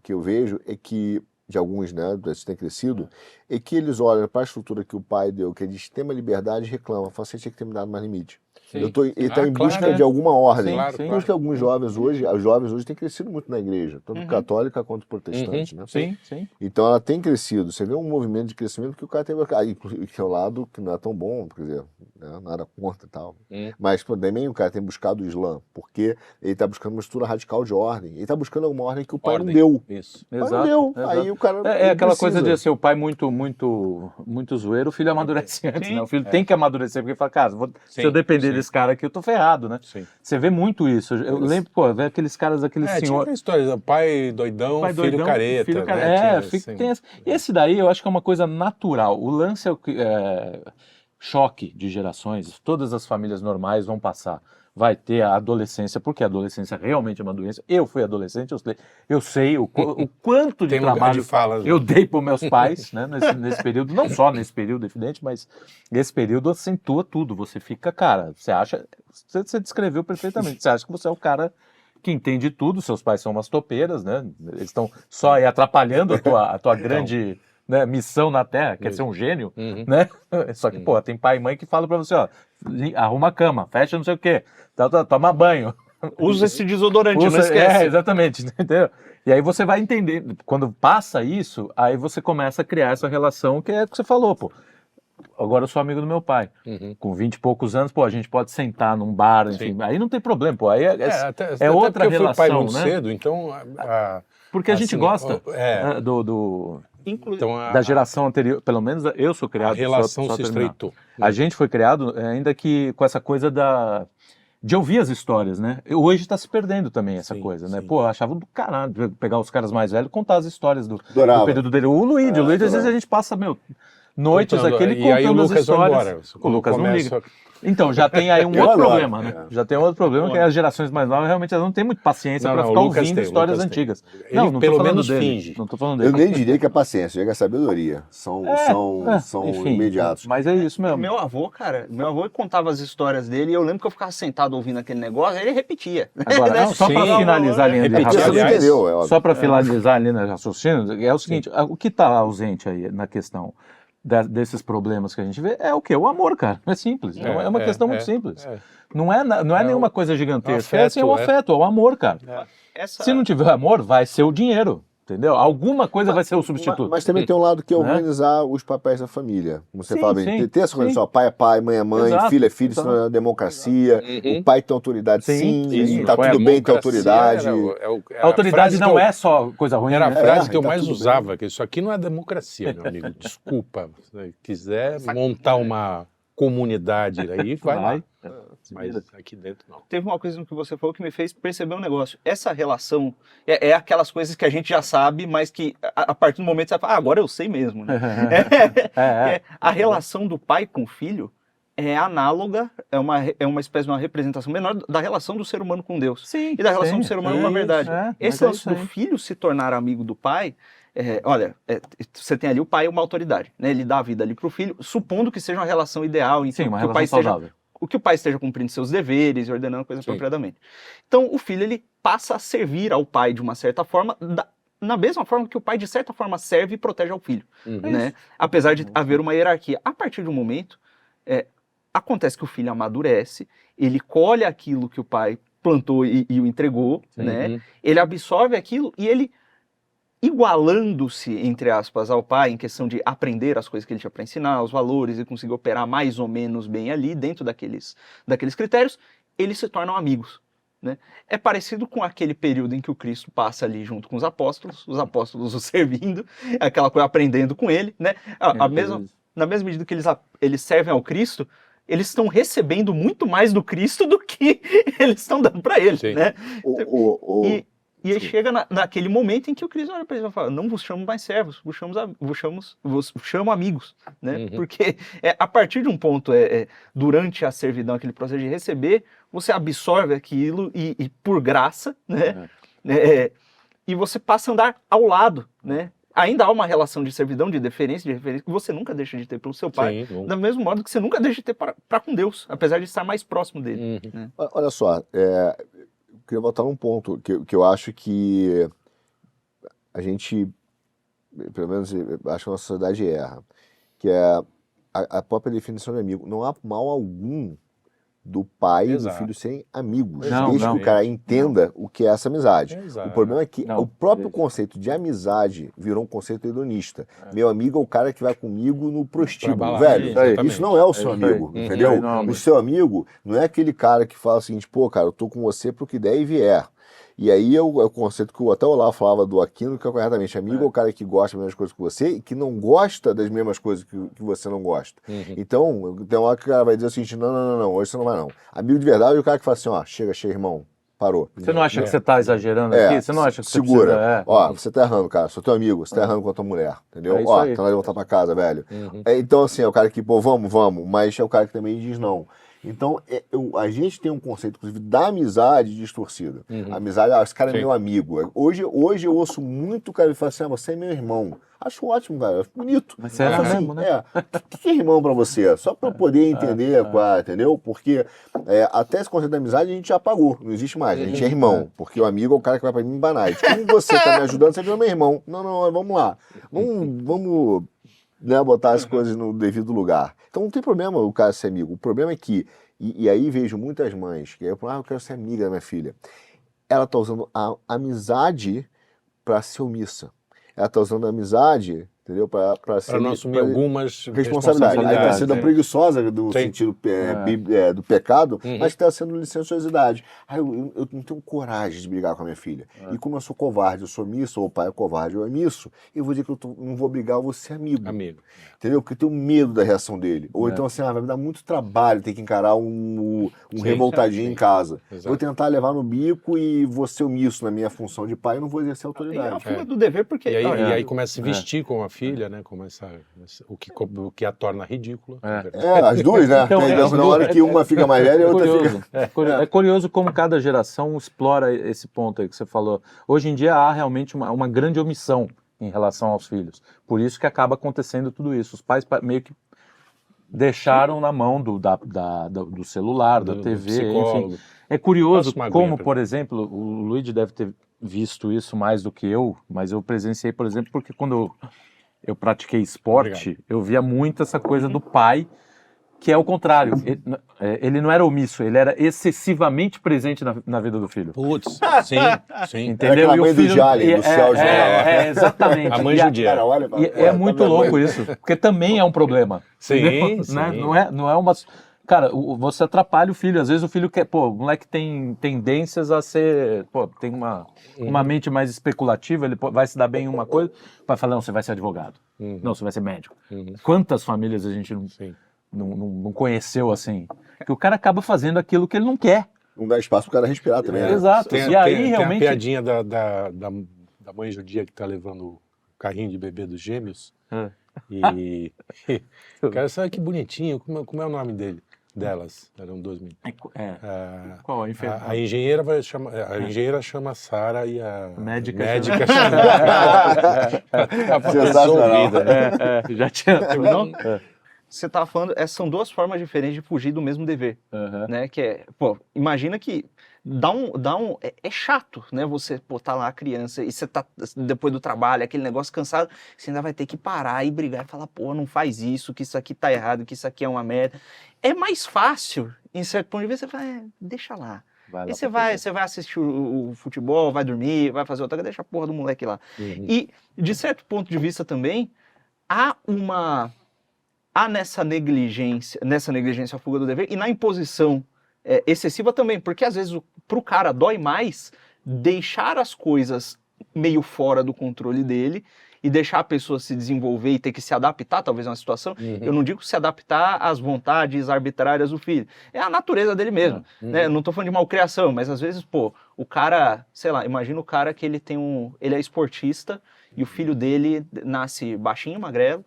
que eu vejo é que, de alguns, né, que têm crescido, é que eles olham para a estrutura que o pai deu, que é de extrema liberdade, e reclamam, falam assim, tinha que ter me dado mais limite. Sim. Ele está em busca claro, de alguma ordem. Claro, Por isso que alguns jovens hoje, os jovens hoje têm crescido muito na igreja, tanto católica quanto protestante, né? Sim. Então ela tem crescido. Você vê um movimento de crescimento que o cara tem que é um lado que não é tão bom, quer dizer, nada contra e tal. Mas também o cara tem buscado o Islã, porque ele está buscando uma estrutura radical de ordem. Ele está buscando alguma ordem que o pai não deu. Isso. O pai não deu. Aí o cara aquela coisa precisa. de ser o pai muito zoeiro, o filho amadurece antes, né? O filho tem que amadurecer, porque fala, cara, se eu depender desse cara aqui, eu tô ferrado, né? Sim. Você vê muito isso. Eu lembro, pô, ver aqueles caras, aqueles Tinha senhores... uma história, pai doidão, filho careta. Filho né? careta. Tinha, assim. Esse daí eu acho que é uma coisa natural. O lance é o que... choque de gerações, todas as famílias normais vão passar. Vai ter a adolescência, porque a adolescência realmente é uma doença. Eu fui adolescente, eu sei o quanto de Tem lugar trabalho de fala, eu dei para os meus pais, né, nesse período, não só nesse período, evidente, mas esse período acentua tudo. Você fica, cara, você descreveu perfeitamente, você acha que você é o cara que entende tudo, seus pais são umas topeiras, né? Eles estão só aí atrapalhando a tua grande... Né, missão na Terra, quer ser um gênio, né? Só que, pô, tem pai e mãe que falam pra você, ó, arruma a cama, fecha não sei o quê, toma banho. Usa esse desodorante, não esquece. Exatamente, entendeu? E aí você vai entender, quando passa isso, aí você começa a criar essa relação que é o que você falou, pô. Agora eu sou amigo do meu pai. Com 20 e poucos anos, pô, a gente pode sentar num bar, enfim, aí não tem problema, pô, aí até outra porque relação, eu fui pai muito né? cedo, então... Porque a gente assim, gosta então, da geração anterior, pelo menos eu sou criado... A relação só se terminar. estreitou. A gente foi criado ainda que com essa coisa de ouvir as histórias, né? Hoje está se perdendo também essa Sim, coisa, né? sim. Pô, eu achava do caralho pegar os caras mais velhos e contar as histórias do Adorava. período dele. O Luigi, às vezes adorava. a gente passa, noites Contando, aqui, ele e aí o contando as Lucas vai histórias. embora. O Lucas não Começa- liga. Então, já tem aí um Eu outro adoro, problema, né? Já tem um outro problema, que é as gerações mais novas realmente elas não têm muita paciência Não, para não, ficar o Lucas ouvindo tem, o histórias Lucas tem. antigas. Ele Não tô pelo falando menos dele. finge. Não tô falando Eu dele. nem diria que é paciência, eu diria que é sabedoria. São Enfim, imediatos. mas é isso mesmo. Meu avô, cara, meu avô contava as histórias dele e eu lembro que eu ficava sentado ouvindo aquele negócio, aí ele repetia. Agora, só para Sim. finalizar a linha de Repetir, Porque você não aliás, raciocínio, entendeu, é óbvio. só para finalizar a linha de raciocínio, é o seguinte, o que está ausente aí na questão desses problemas que a gente vê é o quê? O amor, cara. É simples. É uma questão muito simples. Não é nenhuma coisa gigantesca. afeto, É o afeto, é o amor, cara. Essa... Se não tiver amor, vai ser o dinheiro. Entendeu? Alguma coisa vai ser o substituto. Mas também tem um lado que é Né? organizar os papéis da família. Como você Sim, fala bem, sim, ter essa organização, pai é pai, mãe é mãe, Exato, filho é filho, exato. isso não é democracia. Uhum. O pai tem autoridade Sim, sim, sim. e tá Foi a tudo bem ter democracia autoridade. A autoridade não é só coisa ruim. Era a né? frase que eu tá mais tudo usava, que isso aqui não é democracia, meu amigo. Desculpa. Se quiser montar uma comunidade aí, vai lá. Mas aqui dentro não. Teve uma coisa no que você falou que me fez perceber um negócio. Essa relação é aquelas coisas que a gente já sabe, mas que a partir do momento você fala, agora eu sei mesmo. Né? A relação do pai com o filho é análoga, é uma espécie de uma representação menor da relação do ser humano com Deus. Sim, E da relação sim, do ser humano é com a isso, verdade. mas Esse é lance isso do aí. filho se tornar amigo do pai, você tem ali o pai é uma autoridade, né? Ele dá a vida ali para o filho, supondo que seja uma relação ideal, em Sim, uma que o pai relação esteja saudável. que o pai esteja cumprindo seus deveres e ordenando coisas Sim. apropriadamente. Então, o filho ele passa a servir ao pai de uma certa forma, na mesma forma que o pai, de certa forma, serve e protege ao filho. Né? Apesar de haver uma hierarquia. A partir do momento, acontece que o filho amadurece, ele colhe aquilo que o pai plantou e o entregou, né? Ele absorve aquilo e ele, igualando-se, entre aspas, ao pai, em questão de aprender as coisas que ele tinha para ensinar, os valores, e conseguir operar mais ou menos bem ali, dentro daqueles critérios, eles se tornam amigos. Né? É parecido com aquele período em que o Cristo passa ali junto com os apóstolos o servindo, aquela coisa aprendendo com ele. Né? Na mesma medida que eles servem ao Cristo, eles estão recebendo muito mais do Cristo do que eles estão dando para ele. Né? E aí chega naquele momento em que o Cristo olha para eles e fala, não vos chamo mais servos, vos chamo amigos, né? Porque a partir de um ponto, durante a servidão, aquele processo de receber, você absorve aquilo e por graça, né? E você passa a andar ao lado, né? Ainda há uma relação de servidão, de deferência, que você nunca deixa de ter pelo seu pai, do mesmo modo que você nunca deixa de ter para com Deus, apesar de estar mais próximo dele. Né? Olha só, eu queria voltar num ponto que eu acho que a gente, pelo menos acho que a nossa sociedade erra, que é a própria definição de amigo. Não há mal algum do pai e do filho serem amigos, desde que o cara entenda o que é essa amizade. O problema é que o próprio conceito de amizade virou um conceito hedonista. Meu amigo é o cara que vai comigo no prostíbulo, velho. Isso não é o seu amigo, entendeu? O seu amigo não é aquele cara que fala o seguinte, pô, cara, eu tô com você pro que der e vier. E aí é o conceito que até o Olavo falava do Aquino, que é corretamente, amigo é o cara que gosta das mesmas coisas que você e que não gosta das mesmas coisas que você não gosta. Então, tem uma hora que o cara vai dizer o seguinte, não, hoje você não vai não. Amigo de verdade é o cara que fala assim, ó, chega, irmão, parou. Você não acha que você tá exagerando aqui? Você não acha que segura. Você precisa... Ó, você tá errando, cara, sou teu amigo, você tá errando com a tua mulher, entendeu? Ó, tá na hora de voltar pra casa, velho. Então, assim, é o cara que, pô, vamos, mas é o cara que também diz não. Então, a gente tem um conceito, inclusive, da amizade distorcida. Amizade, esse cara é meu amigo. Hoje eu ouço muito cara que fala assim, você é meu irmão. Acho ótimo, cara, acho bonito. Mas você é mesmo, né? O que é irmão pra você? Só pra eu poder entender, entendeu? Porque até esse conceito da amizade a gente já apagou, não existe mais. A gente é irmão, porque o amigo é o cara que vai pra mim embanar. Como você tá me ajudando, você virou meu irmão. Não, vamos lá. Vamos né, botar as coisas no devido lugar. Então não tem problema o cara ser amigo. O problema é que, e aí vejo muitas mães que eu quero ser amiga da minha filha. Ela tá usando a amizade para ser omissa. Ela tá usando a amizade, entendeu? Para não assumir algumas responsabilidade. Aí está sendo a sim. preguiçosa do Sim. sentido do pecado, Uhum. mas está sendo licenciosidade. Aí eu não tenho coragem de brigar com a minha filha. E como eu sou covarde, eu sou omisso, ou o pai é covarde, eu omisso, eu vou dizer que eu não vou brigar, eu vou ser amigo. Entendeu? Porque eu tenho medo da reação dele. Ou então assim, vai me dar muito trabalho ter que encarar um revoltadinho em casa. Exato. Vou tentar levar no bico e vou ser omisso na minha função de pai e não vou exercer E é a autoridade. fuga do dever, porque... E aí começa a se vestir com a filha, né? O que a torna ridícula. As duas, né? Então, Tem, as na duas- hora que uma fica mais velha e a outra fica... É curioso como cada geração explora esse ponto aí que você falou. Hoje em dia há realmente uma grande omissão em relação aos filhos. Por isso que acaba acontecendo tudo isso. Os pais meio que deixaram na mão do celular, da TV, psicólogo. enfim. É curioso Passa uma como, aguinha pra por exemplo, o Luigi deve ter visto isso mais do que eu, mas eu presenciei, por exemplo, porque quando eu pratiquei esporte, eu via muito essa coisa do pai, que é o contrário. Ele não era omisso, ele era excessivamente presente na vida do filho. Putz, sim. Entendeu? Aquela mãe do Jalen, do céu judia. Exatamente. A mãe E judia. Cara, olha, e é muito louco isso, porque também é um problema. Sim, Entendeu? sim. Né? Não é uma... Cara, você atrapalha o filho. Às vezes o filho quer... Pô, o moleque tem tendências a ser... Pô, tem uma mente mais especulativa, ele vai se dar bem em uma coisa, vai falar, não, você vai ser advogado. Não, você vai ser médico. Quantas famílias a gente não conheceu assim? Que o cara acaba fazendo aquilo que ele não quer. Não dá espaço pro cara respirar também. Né? Exato. E aí, tem realmente... a piadinha da mãe judia que tá levando o carrinho de bebê dos gêmeos. E cara, sabe que bonitinho, como é o nome delas? Eram duas meninas. Qual? A engenheira chama Sara e a Médica chama Sensacional. Já tinha... Não? Você tava falando, são duas formas diferentes de fugir do mesmo dever, né? Que é, pô, imagina que é chato, né? Você tá lá a criança e você tá depois do trabalho, aquele negócio cansado, você ainda vai ter que parar e brigar e falar, pô, não faz isso, que isso aqui tá errado, que isso aqui é uma merda. É mais fácil, em certo ponto de vista, você fala, deixa lá. E você vai assistir o futebol, vai dormir, vai fazer outra coisa, deixa a porra do moleque lá. E, de certo ponto de vista também, há nessa negligência a fuga do dever e na imposição excessiva também, porque às vezes pro cara dói mais deixar as coisas meio fora do controle dele e deixar a pessoa se desenvolver e ter que se adaptar talvez a uma situação. Eu não digo se adaptar às vontades arbitrárias do filho, é a natureza dele mesmo, né? Não tô falando de malcriação, mas às vezes, pô, o cara, sei lá, imagina o cara que ele é esportista e o filho dele nasce baixinho, magrelo,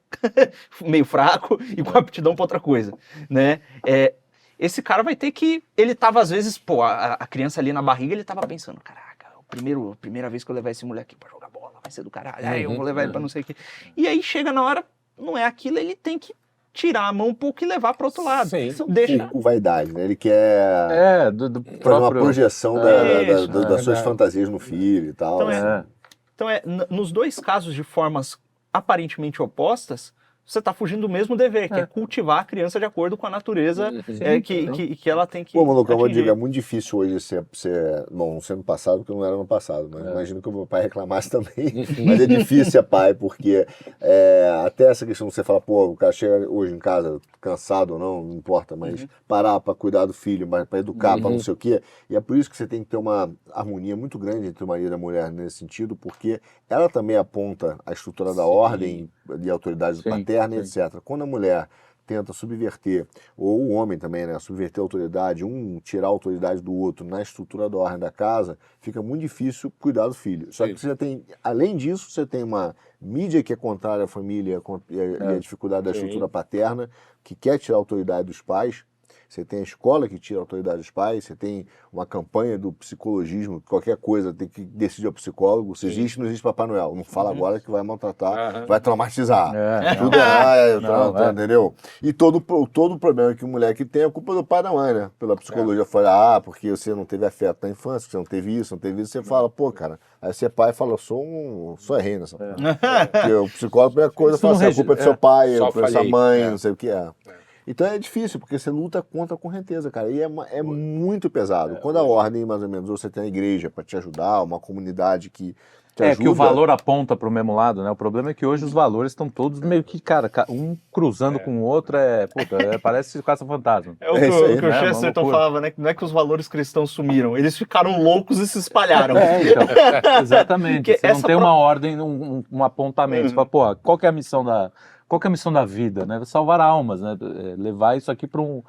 meio fraco e com aptidão para outra coisa, né? Esse cara vai ter que... Ele tava, às vezes, pô, a criança ali na barriga, ele tava pensando, caraca, a primeira vez que eu levar esse moleque pra jogar bola, vai ser do caralho, aí eu vou levar ele pra não sei o quê. E aí chega na hora, não é aquilo, ele tem que tirar a mão um pouco e levar para outro lado. Sim. Deixa... Com vaidade, né? Ele quer fazer uma projeção das suas fantasias no filho e tal. Então, nos dois casos de formas aparentemente opostas, você está fugindo do mesmo dever, que é cultivar a criança de acordo com a natureza que ela tem que Pô, Maluco, eu atingir. digo, é muito difícil hoje ser... Bom, não ser no passado, porque eu não era no passado, mas imagino que o meu pai reclamasse também. Mas é difícil ser pai, porque até essa questão que você fala, pô, o cara chega hoje em casa cansado ou não importa, mas parar para cuidar do filho, para educar, para não sei o quê. E é por isso que você tem que ter uma harmonia muito grande entre o marido e a mulher nesse sentido, porque ela também aponta a estrutura da ordem e autoridade paterna, etc. Quando a mulher tenta subverter, ou o homem também, né, subverter a autoridade, tirar a autoridade do outro na estrutura da ordem da casa, fica muito difícil cuidar do filho. Só que você tem, além disso, você tem uma mídia que é contrária à família e à dificuldade da estrutura paterna, que quer tirar a autoridade dos pais. Você tem a escola que tira a autoridade dos pais, você tem uma campanha do psicologismo, qualquer coisa tem que decidir ao psicólogo, se existe, não existe Papai Noel. Não fala agora que vai maltratar, vai traumatizar. Tudo entendeu? E todo o problema que o moleque tem é a culpa do pai e da mãe, né? Pela psicologia. Fala, porque você não teve afeto na infância, você não teve isso, você fala, pô, cara, aí você é pai e fala, sou rei nessa porra. Porque o psicólogo, a primeira coisa, fala assim, a culpa é do seu pai, a culpa é da sua mãe, não sei o que é. Então é difícil, porque você luta contra a correnteza, cara. E é muito pesado. Quando a ordem, mais ou menos, ou você tem a igreja para te ajudar, uma comunidade que te ajuda. Que o valor aponta para o mesmo lado, né? O problema é que hoje os valores estão todos meio que, cara, um cruzando com o outro, parece caça-fantasma. É o É que, isso aí, o que o né? Uma Chesterton loucura. falava, né? Não é que os valores cristãos sumiram, eles ficaram loucos e se espalharam. Então, exatamente. Porque Você não essa tem uma ordem, um apontamento. Você fala, pô, qual que é a missão da vida, né? Salvar almas, né? Levar isso aqui para um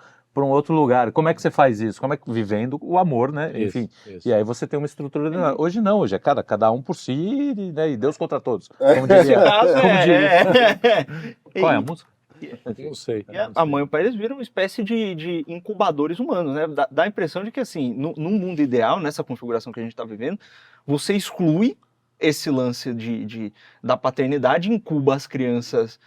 outro lugar. Como é que você faz isso? Como é que vivendo o amor, né? Enfim. Isso. E aí você tem uma estrutura. Hoje não, hoje é cada um por si, né? E Deus contra todos. Como diria. Qual é a música? Não sei. E a mãe e o pai, eles viram uma espécie de incubadores humanos, né? Dá a impressão de que, assim, num mundo ideal, nessa configuração que a gente está vivendo, você exclui esse lance da paternidade, incuba as crianças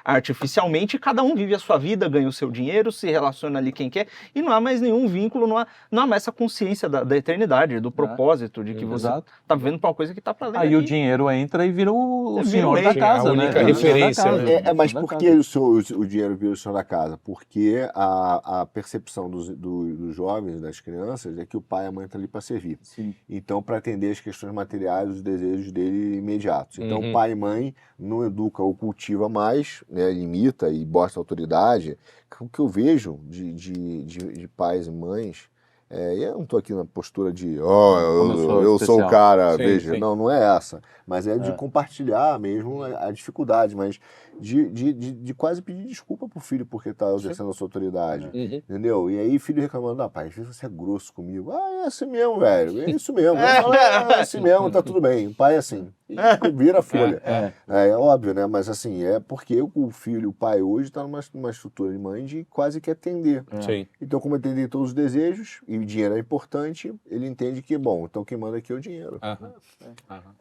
artificialmente, e cada um vive a sua vida, ganha o seu dinheiro, se relaciona ali quem quer, e não há mais nenhum vínculo, não há mais essa consciência da eternidade, do propósito, de que você está vivendo para uma coisa que está para além Aí daqui. o dinheiro entra e vira o Vira senhor o da rei, casa, a né? única Vira o senhor da referência, casa. né? Mas Senhor por da que casa. o dinheiro vira o senhor da casa? Porque a percepção dos jovens, das crianças, é que o pai e a mãe estão ali para servir. Sim. Então, para atender as questões materiais, os desejos dele imediatos. Então, Uhum. pai e mãe não educa ou cultiva mais, né, limita e bota autoridade. O que eu vejo de pais e mães, e eu não estou aqui na postura de, eu sou o cara, Sim, veja. sim. Não é essa. Mas é de compartilhar mesmo a dificuldade, mas de quase pedir desculpa pro filho porque está exercendo a sua autoridade. Uhum. Entendeu? E aí filho reclamando, pai, às vezes você é grosso comigo. É assim mesmo, velho. É isso mesmo. Eu falo, é assim mesmo, tá tudo bem. O pai é assim. E vira a folha. É óbvio, né? Mas assim, é porque o filho, o pai hoje está numa estrutura de mãe de quase que atender. Sim. Então, como atender todos os desejos, e o dinheiro é importante, ele entende que, bom, então quem manda aqui é o dinheiro. Aham.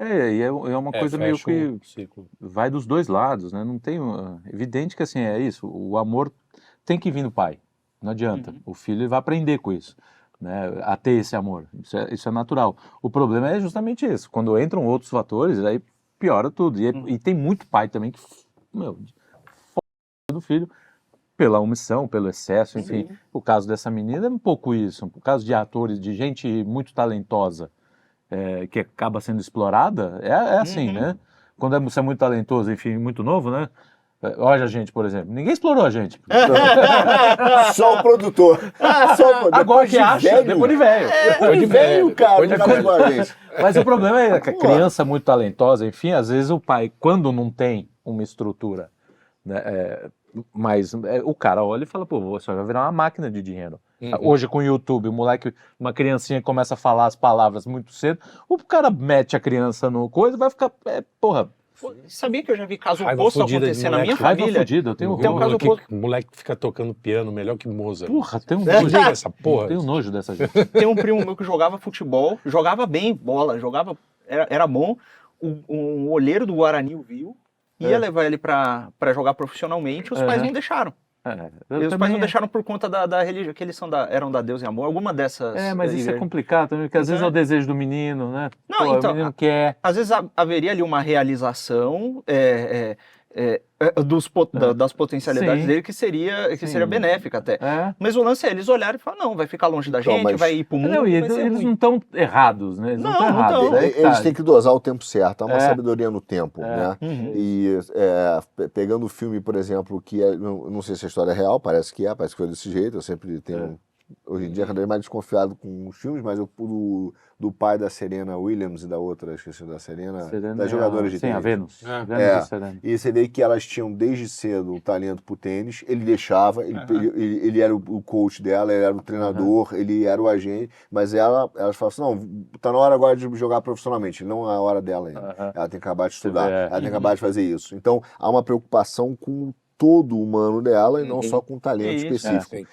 E é uma coisa meio fecha que um ciclo. vai dos dois lados, né? Não tem, evidente que assim é isso. O amor tem que vir do pai. Não adianta. O filho vai aprender com isso, né? A ter esse amor. Isso é natural. O problema é justamente isso. Quando entram outros fatores, aí piora tudo. E tem muito pai também que, do filho pela omissão, pelo excesso, enfim. O caso dessa menina é um pouco isso. O caso de atores, de gente muito talentosa, que acaba sendo explorada, é assim, né? Quando você é muito talentoso, enfim, muito novo, né? Olha a gente, por exemplo. Ninguém explorou a gente. Só o produtor. Agora que acha, depois de velho. Depois de velho, cara. Mas o problema é que a criança muito talentosa, enfim, às vezes o pai, quando não tem uma estrutura, né, mas o cara olha e fala, pô, você vai virar uma máquina de dinheiro. Hoje com o YouTube, o moleque, uma criancinha começa a falar as palavras muito cedo, o cara mete a criança no coisa e vai ficar, Sabia que eu já vi caso Raiva oposto fudida de acontecer na moleque. minha Raiva família? fudida, eu tenho Tem um caso que o moleque fica tocando piano melhor que Mozart. Porra, tem um Liga nojo. essa porra. Tenho nojo dessa gente. Tem um primo meu que jogava futebol, jogava bem bola, era bom. Um olheiro do Guarani o viu, ia levar ele pra jogar profissionalmente, os pais não deixaram. E os pais não deixaram por conta da religião, que eles eram da Deus e Amor, alguma dessas. Mas isso é complicado também, porque às vezes é o desejo do menino, né? Não, Pô, então, o menino quer. Às vezes haveria ali uma realização das potencialidades Sim. dele que seria benéfica até. Mas o lance é eles olharem e falar, não, vai ficar longe da Então, gente, mas- vai ir pro mundo, Não, e vai ser eles ruim. não estão errados, né? Eles não Não, estão não errados. tão. Aí que Eles tá. têm que dosar o tempo certo, há uma É. sabedoria no tempo, né? Uhum. E pegando o filme, por exemplo, que não sei se a história é real, parece que foi desse jeito, eu sempre tenho... Hoje em dia, cada vez mais desconfiado com os filmes, mas do pai da Serena Williams e da outra, esqueci da Serena das jogadoras de Sim, tênis. a Vênus. É. Vênus É. e Serena. E você vê que elas tinham desde cedo um talento pro tênis, ele deixava, ele era o coach dela, ele era o treinador, ele era o agente, mas elas falavam assim, não, tá na hora agora de jogar profissionalmente, não é a hora dela ainda. Ela tem que acabar de estudar, vê, ela tem que acabar de fazer isso. Então, há uma preocupação com todo o humano dela e não só com o talento Isso. específico. Sim.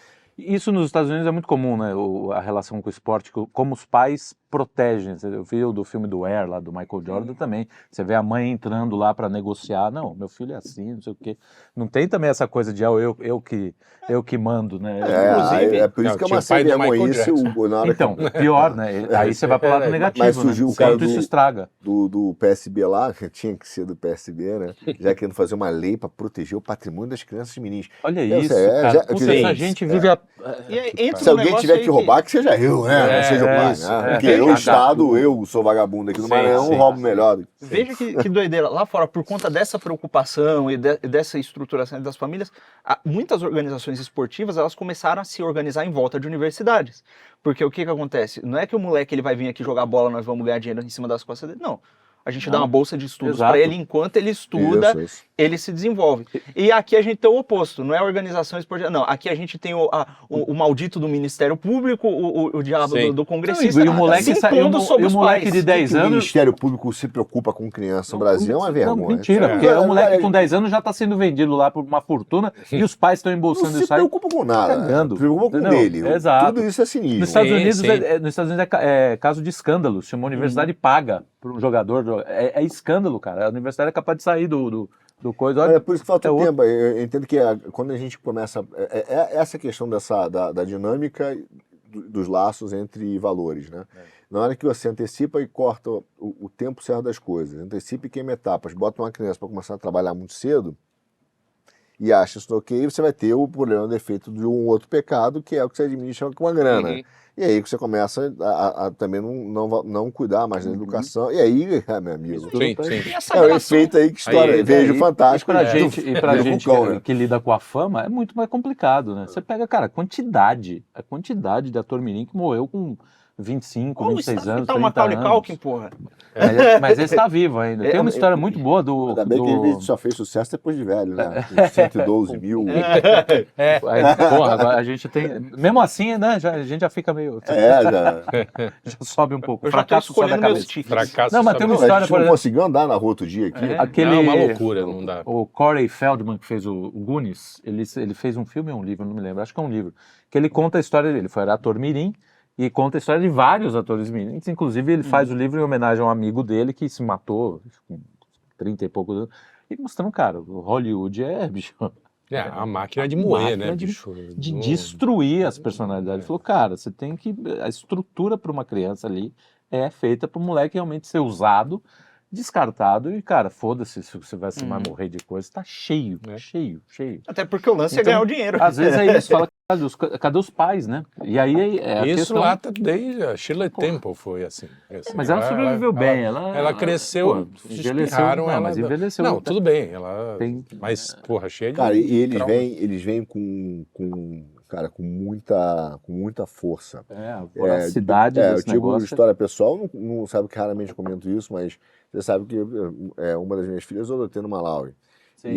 Isso nos Estados Unidos é muito comum, né? A relação com o esporte, como os pais protegem. Eu vi o do filme do Air, lá do Michael Jordan também. Você vê a mãe entrando lá para negociar. Não, meu filho é assim, não sei o quê. Não tem também essa coisa de eu que mando, né? Inclusive, É por isso que é uma tinha o pai do Michael vergonhice. Na hora Então, pior, né? Aí você vai pro lado negativo, mas surgiu né? o cara Quanto isso estraga. do PSB lá, que tinha que ser do PSB, né? Já querendo fazer uma lei para proteger o patrimônio das crianças e meninos. Olha Eu isso, sei, cara. eu Puta, sei. essa gente vive a... E aí entra Se um alguém negócio tiver aí que roubar, que seja eu, né? Não seja o pai, isso, né? Porque é. eu, Cagar Estado, tudo. eu sou vagabundo aqui no Sim, Maranhão, sim, roubo sim. melhor. Veja que doideira. Lá fora, por conta dessa preocupação e dessa estruturação das famílias, muitas organizações esportivas elas começaram a se organizar em volta de universidades. Porque o que acontece? Não é que o moleque ele vai vir aqui jogar bola, nós vamos ganhar dinheiro em cima das costas dele. Não. A gente dá uma bolsa de estudos Exato. para ele, enquanto ele estuda, Isso. ele se desenvolve. E aqui a gente tem o oposto, não é a organização esportiva, não. Aqui a gente tem o maldito do Ministério Público, o diabo Sim. do congressista, E o moleque, se impondo sobre os moleque pais. de 10 Que o anos... Ministério Público se preocupa com criança no Brasil é uma vergonha. Não, mentira, porque o moleque com 10 anos já está sendo vendido lá por uma fortuna e os pais estão Não embolsando se isso aí. preocupa com nada. Cagando. Se preocupa com Não, dele. exato. Tudo isso é sinistro. Nos Estados Sim, Unidos, sim. nos Estados Unidos é caso de escândalo. Se uma universidade paga para um jogador, é escândalo, cara. A universidade é capaz de sair do coisa. Olha, É por isso que falta é tempo. Eu entendo que quando a gente começa. Essa questão da dinâmica dos laços entre valores, né? Na hora que você antecipa e corta o tempo certo das coisas, antecipa e queima etapas, bota uma criança para começar a trabalhar muito cedo e acha isso ok, você vai ter o problema do efeito de um outro pecado, que é o que você administra com a grana. Uhum. E aí que você começa a também não cuidar mais da educação. E aí, meu amigo, Sim, sim. E essa é o relação- efeito aí que história. Aí, Vejo E fantástico. pra né? gente, e pra Vira gente vulcão, né? que lida com a fama, é muito mais complicado, né? Você pega, cara, a quantidade de ator mirim que morreu com 25, 26 anos, Tá 30 o Macaulay anos. Culkin, porra. Mas esse tá vivo ainda. Tem uma história muito boa do... Ainda bem que ele só fez sucesso depois de velho, né? Com 112 mil. Porra, agora a gente tem... Mesmo assim, né? A gente já fica meio... Já sobe um pouco. Eu já tô Fracasso só da escolhendo meus cabeça. ticks. Fracasso. Não, mas tem uma sabe? A história, gente por não exemplo... conseguiu andar na rua outro dia aqui. Aquele... Não, é uma loucura, não dá. O Corey Feldman, que fez o Goonies, ele fez um filme ou um livro, não me lembro, acho que é um livro, que ele conta a história dele. Ele foi ator mirim e conta a história de vários atores mirins. Inclusive, ele faz o livro em homenagem a um amigo dele que se matou com 30 e poucos anos. E mostrando, cara, o Hollywood bicho, A máquina de moer, máquina né, de- bicho? de Não- destruir as personalidades. Ele falou, cara, você tem que... A estrutura para uma criança ali é feita para o moleque realmente ser usado, descartado e, cara, foda-se se você vai morrer de coisa. Tá cheio, É. cheio. Até porque o lance é Então, ganhar o dinheiro. Às vezes é isso, fala, cadê os pais, né? E aí é a Isso questão... lá tá desde a Shirley Temple foi assim. Mas ela sobreviveu bem, Ela cresceu, envelheceu, espirraram não, ela. mas envelheceu. Não, tudo bem, ela. Tem- Mas, porra, cheia de. Cara, e trauma. eles vêm com muita força. A voracidade Eu desse tive negócio. história pessoal, não sabe que raramente comento isso, mas você sabe que uma das minhas filhas eu adotei no Malawi. Sim.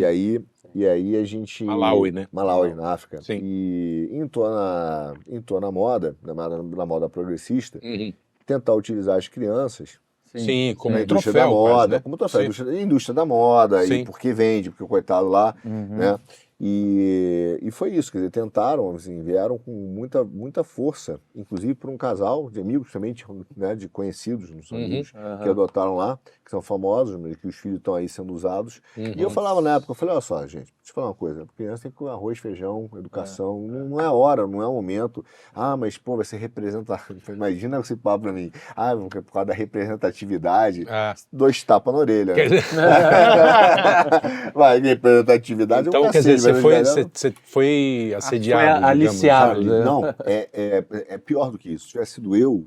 E aí a gente... Malawi, né? Malawi, na África. Sim. E entrou na moda, na moda progressista, Uhum. tentar utilizar as crianças Sim, como na um indústria troféu. da moda, quase, né? como troféu, Sim. indústria da moda, Sim. e porque vende, porque o coitado lá, Uhum. né? E foi isso, quer dizer, tentaram, assim, vieram com muita força, inclusive por um casal de amigos também, né, de conhecidos, não são Uhum. amigos, que adotaram lá, que são famosos, mas que os filhos estão aí sendo usados. E eu falava na época, eu falei, olha só, gente, deixa eu falar uma coisa, a criança tem que comer arroz, feijão, educação, não é hora, não é o momento. Ah, mas pô, vai ser representativo. Imagina esse papo pra mim. Ah, por causa da representatividade, Ah, 2 tapas na orelha. quer Né? dizer, Vai, representatividade é então, um quer dizer, cacete, você foi assediado. Foi digamos, aliciado. sabe? né? Não, é pior do que isso. Se tivesse sido eu,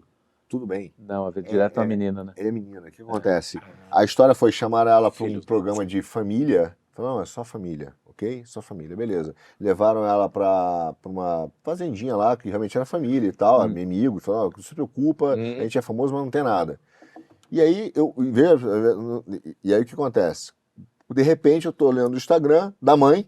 tudo bem. Não, direto a menina, né? Ela é menina. O que acontece? A história foi chamar ela para um Filho. programa de família. Falou, não, é só família, ok? Só família, beleza. Levaram ela para uma fazendinha lá, que realmente era família e tal, amigo. Falaram, não se preocupa, a gente é famoso, mas não tem nada. E aí, e aí o que acontece? De repente, eu tô olhando o Instagram da mãe.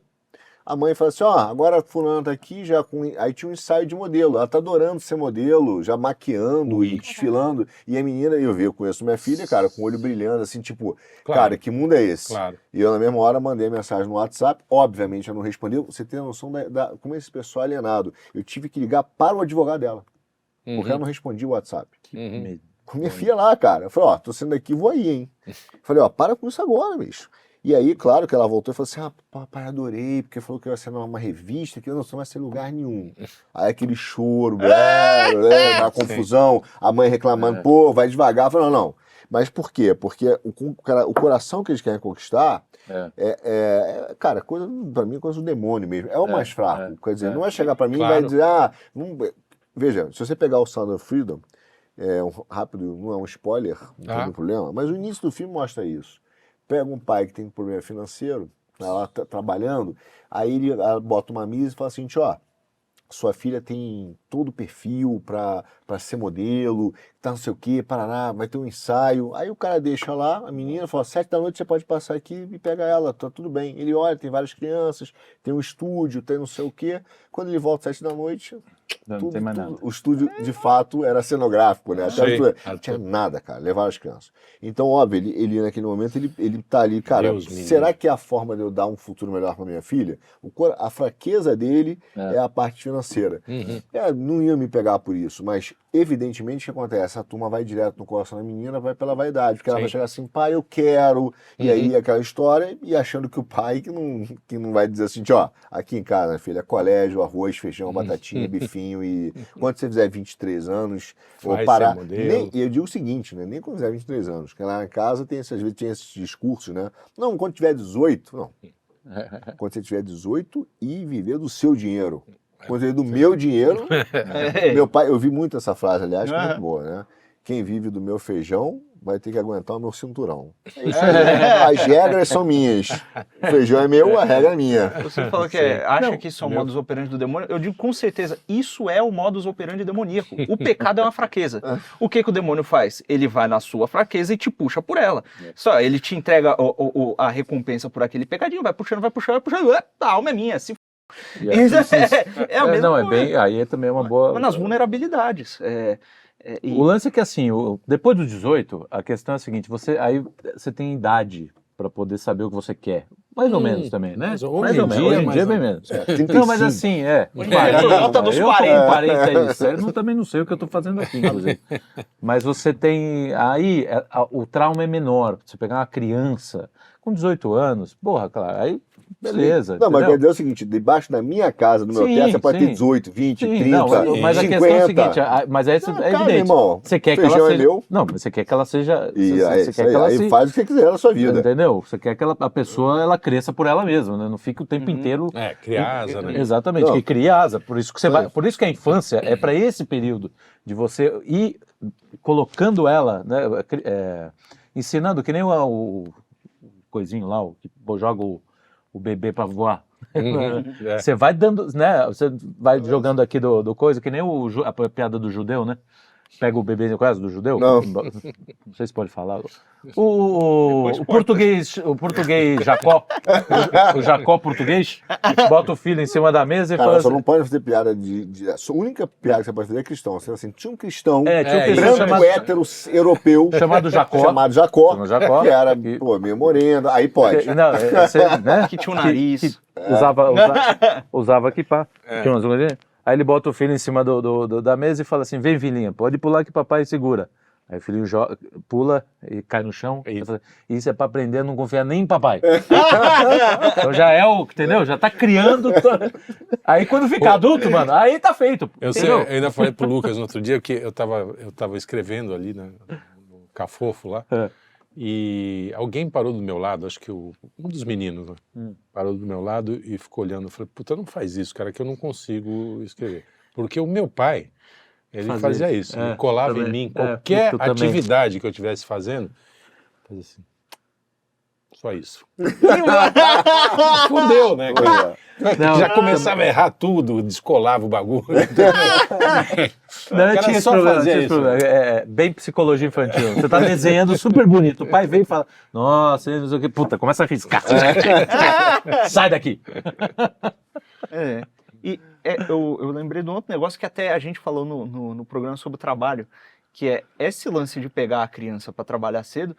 A mãe fala assim, ó, agora a fulana tá aqui, já com... Aí tinha um ensaio de modelo. Ela tá adorando ser modelo, já maquiando e desfilando. E a menina, eu conheço minha filha, cara, com o olho brilhando, assim, tipo, Claro. cara, que mundo é esse? Claro. E eu, na mesma hora, mandei a mensagem no WhatsApp. Obviamente, eu não respondi. Você tem a noção como esse pessoal é alienado. Eu tive que ligar para o advogado dela, porque ela não respondia o WhatsApp. Com minha filha lá, cara. Eu falei, ó, tô saindo daqui, vou aí, hein? Falei, ó, para com isso agora, bicho. E aí, claro que ela voltou e falou assim, papai, adorei, porque falou que ia ser numa revista, que eu não vai ser lugar nenhum. Aí aquele choro, uma confusão, a mãe reclamando, pô, vai devagar. Eu falei, não. Mas por quê? Porque o coração que eles querem conquistar cara, pra mim é coisa do demônio mesmo. É o mais fraco. Quer dizer, não vai chegar pra mim e vai dizer, veja, se você pegar o Sound of Freedom, rápido, não é um spoiler, não tem nenhum problema, mas o início do filme mostra isso. Pega um pai que tem um problema financeiro, ela tá trabalhando, aí ele bota uma mesa e fala assim, ó, sua filha tem todo o perfil pra ser modelo, tá não sei o que, parará, vai ter um ensaio. Aí o cara deixa lá, a menina fala, 7 da noite você pode passar aqui e pega ela, tá tudo bem. Ele olha, tem várias crianças, tem um estúdio, tem não sei o que. Quando ele volta às 7 da noite, Não tem mais nada. o estúdio de fato era cenográfico, né? Não tinha nada, cara, levar as crianças. Então, óbvio, ele naquele momento, ele tá ali, cara, será que é a forma de eu dar um futuro melhor pra minha filha? A fraqueza dele é a parte financeira. Não ia me pegar por isso, mas evidentemente o que acontece? A turma vai direto no coração da menina, vai pela vaidade, porque ela vai chegar assim, pai, eu quero, e aí aquela história, e achando que o pai que não vai dizer assim, ó, aqui em casa, filha, colégio, arroz, feijão, batatinha, bifinho, e quando você fizer 23 anos, ou parar, e eu digo o seguinte, né, nem quando fizer 23 anos, porque lá em casa às vezes tem esses discursos, né, não, quando tiver 18, não, quando você tiver 18 e viver do seu dinheiro. Quando do meu dinheiro, meu pai, eu vi muito essa frase, aliás, que é muito boa, né? Quem vive do meu feijão vai ter que aguentar o meu cinturão. É isso aí. As regras são minhas. O feijão é meu, a regra é minha. Você falou que acha que isso é o modus operandi do demônio. Eu digo com certeza, isso é o modus operandi demoníaco. O pecado é uma fraqueza. O que o demônio faz? Ele vai na sua fraqueza e te puxa por ela. Só, ele te entrega a recompensa por aquele pecadinho, vai puxando, a alma é minha, se a mesma não, aí também é uma boa... Mas nas vulnerabilidades. O lance é que, assim, depois dos 18, a questão é a seguinte, aí você tem idade para poder saber o que você quer. Mais ou menos também, né? Hoje em dia, bem menos. Não, mas assim, volta dos 40. 47, eu também não sei o que eu estou fazendo aqui, inclusive. Mas você tem... Aí, o trauma é menor. Você pegar uma criança com 18 anos, porra, claro, aí... Beleza. Não, mas quer dizer o seguinte, debaixo da minha casa, no meu teto, você pode ter 18, 20, 30, não, mas 50. A questão é o seguinte, mas é evidente. Irmão, você quer que ela seja... Não, mas você quer que ela seja... Aí faz o que você quiser na sua vida. Entendeu? Você quer que a pessoa ela cresça por ela mesma, né? Não fique o tempo inteiro... criar asa, né? Exatamente, que cria asa. Por isso que por isso que a infância é para esse período de você ir colocando ela, né? Ensinando, que nem o coisinho lá, que joga o bebê para voar. Você vai dando, né? Você vai jogando aqui do coisa, que nem a piada do judeu, né? Pega o bebê no caso do judeu. Não sei se pode falar. O português Jacó, o Jacó português, bota o filho em cima da mesa e fala assim, só não pode fazer piada a única piada que você pode fazer é cristão. Você assim, tinha um cristão, branco, hétero, europeu, chamado Jacó, que era meio moreno, aí pode. Não, né? Que tinha um nariz. Que usava kippá. Tinha umas coisinhas. Aí ele bota o filho em cima da mesa e fala assim, vem filhinha, pode pular que papai segura. Aí o filhinho pula e cai no chão. Isso é pra aprender a não confiar nem em papai. Então já entendeu? Já tá criando. Aí quando fica adulto, mano, aí tá feito. Eu ainda falei pro Lucas no outro dia que eu tava escrevendo ali no Cafofo lá. E alguém parou do meu lado, acho que um dos meninos, né? Parou do meu lado e ficou olhando. Eu falei, puta, não faz isso, cara, que eu não consigo escrever. Porque o meu pai, ele fazia isso. Ele colava em mim qualquer atividade que eu estivesse fazendo. Fazia assim. Só isso. Fudeu, né, cara? Não, Já começava a errar tudo, descolava o bagulho. Não, O cara tinha esse só problema, fazia tinha esse isso. problema. É bem psicologia infantil. Você tá desenhando super bonito. O pai vem e fala, nossa, não sei o que. Puta, começa a riscar. Sai daqui. Eu lembrei de um outro negócio que até a gente falou no programa sobre o trabalho, que é esse lance de pegar a criança para trabalhar cedo,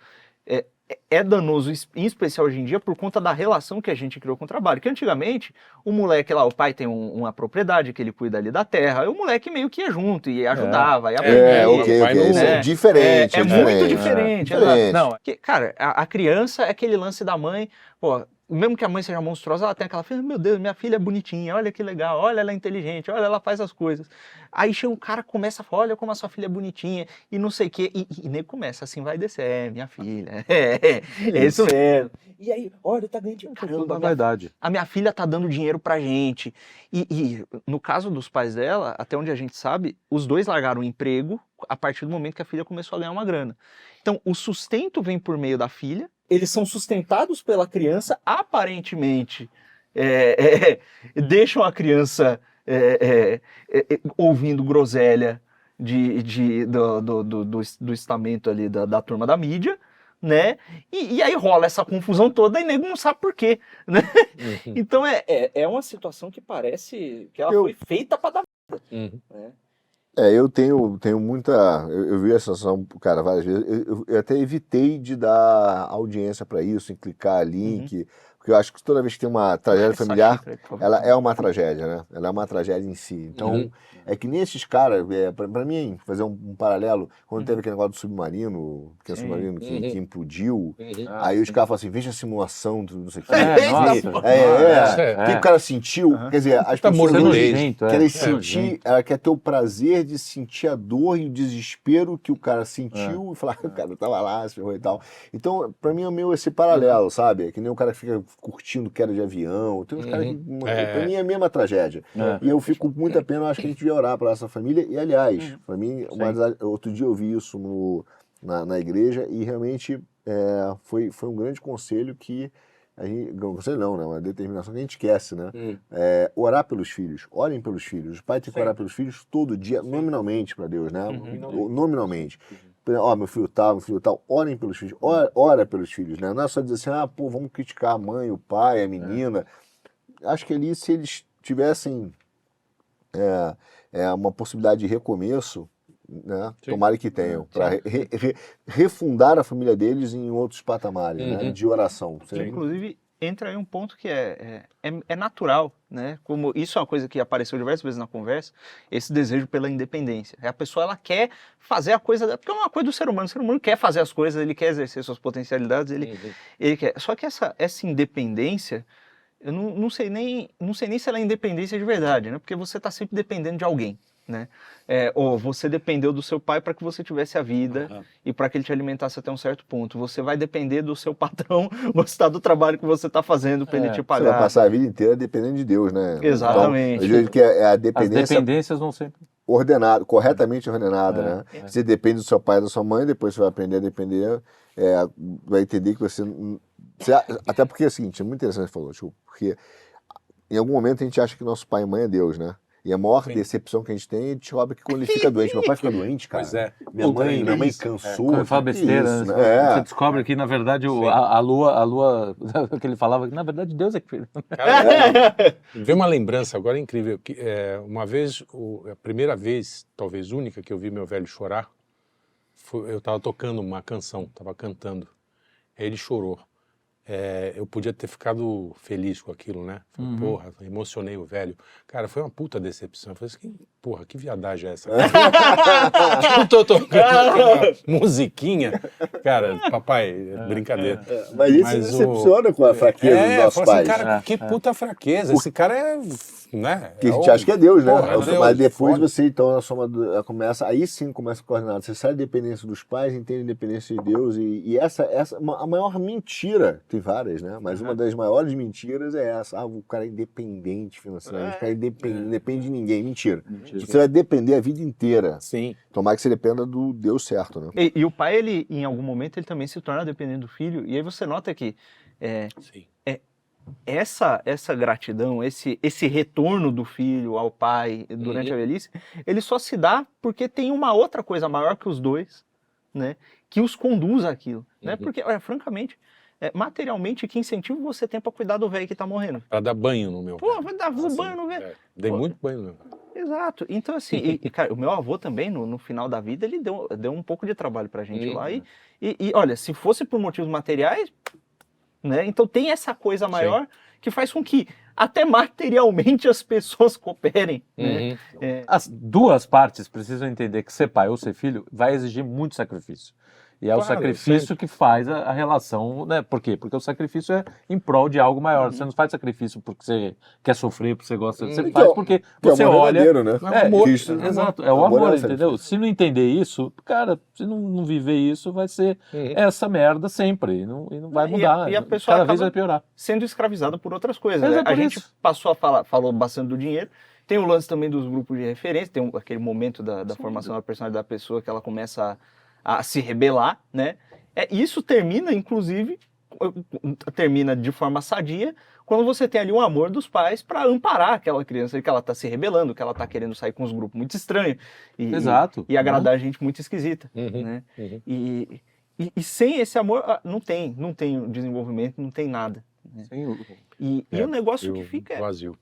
é danoso, em especial hoje em dia, por conta da relação que a gente criou com o trabalho. Que antigamente, o moleque lá, o pai tem uma propriedade que ele cuida ali da terra, e o moleque meio que ia junto e ajudava, ia aprender. Ok. Vai no- Isso é diferente. É muito diferente. Diferente. Não, cara, a criança é aquele lance da mãe, pô, mesmo que a mãe seja monstruosa, ela tem aquela filha, meu Deus, minha filha é bonitinha, olha que legal, olha ela é inteligente, olha ela faz as coisas. Aí chega um cara, começa a falar, olha como a sua filha é bonitinha, e não sei o quê, e nem começa, assim vai descer, minha filha, é isso mesmo. E aí, olha, tá ganhando dinheiro, caramba, Verdade. a minha filha tá dando dinheiro pra gente. E no caso dos pais dela, até onde a gente sabe, os dois largaram o emprego a partir do momento que a filha começou a ganhar uma grana. Então, o sustento vem por meio da filha, eles são sustentados pela criança, aparentemente deixam a criança ouvindo groselha do estamento ali da turma da mídia, né? E aí rola essa confusão toda e nego não sabe por quê, né? Então é uma situação que parece que ela foi feita para dar Uhum. né? Eu tenho muita. Eu vi essa situação, cara, várias vezes. Eu até evitei de dar audiência para isso, em clicar link, porque eu acho que toda vez que tem uma tragédia familiar, ela é uma tragédia, né? Ela é uma tragédia em si. Então, é que nesses caras, para mim, fazer um paralelo, quando teve aquele negócio do submarino, que é o submarino que implodiu, aí os caras falam assim: veja a simulação do não sei o que. O que o cara sentiu? Quer dizer, as Tá pessoas mordendo querem sentir, ela quer ter o prazer de sentir a dor e o desespero que o cara sentiu e falar, o cara tava lá, se ferrou e tal. Então, pra mim é meio esse paralelo, sabe? É que nem o cara que fica curtindo queda de avião. Tem uns caras que, pra mim, é a mesma tragédia. E eu fico com muita pena, eu acho que a gente devia orar pra essa família. E, aliás, pra mim, outro dia eu vi isso na igreja e realmente foi um grande conselho que conselho não, né? Uma determinação que a gente esquece, né? Orar pelos filhos, orem pelos filhos. Os pais têm que orar pelos filhos todo dia, nominalmente para Deus, né? Nominalmente. Ó, meu filho tal, orem pelos filhos, ora pelos filhos, né? Não é só dizer assim, vamos criticar a mãe, o pai, a menina. Acho que ali, se eles tivessem uma possibilidade de recomeço, né? Tomara que tenham, para refundar a família deles em outros patamares, né? De oração. Inclusive, entra aí um ponto que é natural, né? Como isso é uma coisa que apareceu diversas vezes na conversa, esse desejo pela independência. A pessoa, ela quer fazer a coisa, porque é uma coisa do ser humano. O ser humano quer fazer as coisas, ele quer exercer suas potencialidades, ele quer. Só que essa independência, eu não sei nem se ela é independência de verdade, né? Porque você está sempre dependendo de alguém, né? Ou você dependeu do seu pai para que você tivesse a vida e para que ele te alimentasse até um certo ponto. Você vai depender do seu patrão gostar do trabalho que você está fazendo para ele te pagar. Você vai passar a vida inteira dependendo de Deus, né? Exatamente. Então, eu vejo que a dependência... As dependências vão sempre... corretamente ordenada, né? Você depende do seu pai e da sua mãe, depois você vai aprender a depender, vai entender que você... Até porque é o seguinte, é muito interessante que você falou, tipo, porque em algum momento a gente acha que nosso pai e mãe é Deus, né? E a maior decepção que a gente tem, a gente descobre que quando ele fica doente, meu pai fica doente, cara. Pois é. Minha mãe cansou. Quando fala besteira, isso, né? Você descobre que, na verdade, a lua, que ele falava, que na verdade Deus é que fez. Cara, veio uma lembrança agora incrível. Que, uma vez, a primeira vez, talvez única, que eu vi meu velho chorar, eu estava tocando uma canção, estava cantando. Aí ele chorou. Eu podia ter ficado feliz com aquilo, né? Falei, porra, emocionei o velho. Cara, foi uma puta decepção. Eu falei assim, porra, que viadagem é essa? Eu tô tocando musiquinha. Cara, papai, brincadeira. Mas isso decepciona com a fraqueza dos nossos pais. Assim, cara, que puta fraqueza. Esse cara né? Que a gente acha que é Deus, né? Porra, Deus, mas depois foda. você, então, aí sim começa a coordenar. Você sai da dependência dos pais, entende a dependência de Deus. E essa a maior mentira, tem várias, né? Mas uma das maiores mentiras é essa. O cara é independente financeiramente, o cara não depende de ninguém. Mentira. Você vai depender a vida inteira. Sim. Tomara que você dependa do Deus certo, né? E o pai, ele, em algum momento, ele também se torna dependente do filho. E aí você nota que Sim. Essa gratidão, esse retorno do filho ao pai durante a velhice, ele só se dá porque tem uma outra coisa maior que os dois, né, que os conduz àquilo, né, porque, olha, francamente, materialmente, que incentivo você tem pra cuidar do velho que tá morrendo? Pra dar banho no meu. Pô, vai dar banho no velho. Dei Pô, muito banho no meu. Exato. Então, assim, cara, o meu avô também, no final da vida, ele deu um pouco de trabalho pra gente lá. E, olha, se fosse por motivos materiais, né? Então tem essa coisa maior que faz com que até materialmente as pessoas cooperem. Né? As duas partes precisam entender que ser pai ou ser filho vai exigir muito sacrifício. E é o sacrifício que faz a relação, né? Por quê? Porque o sacrifício é em prol de algo maior. Você não faz sacrifício porque você quer sofrer, porque você gosta. Você faz porque você olha... Né? É, amor, exato, é o amor, entendeu? Se não entender isso, cara, se não viver isso, vai ser essa merda sempre. E não vai mudar. E a pessoa cada vez vai piorar. Sendo escravizada por outras coisas. Mas Né? é por a gente isso. passou falou bastante do dinheiro. Tem o lance também dos grupos de referência, tem aquele momento da formação da personalidade da pessoa que ela começa a se rebelar, né? Isso termina, inclusive, termina de forma sadia quando você tem ali um amor dos pais para amparar aquela criança que ela tá se rebelando, que ela tá querendo sair com uns grupos muito estranhos e agradar gente muito esquisita, né? E sem esse amor não tem desenvolvimento, não tem nada. Né? E o negócio que fica vazio.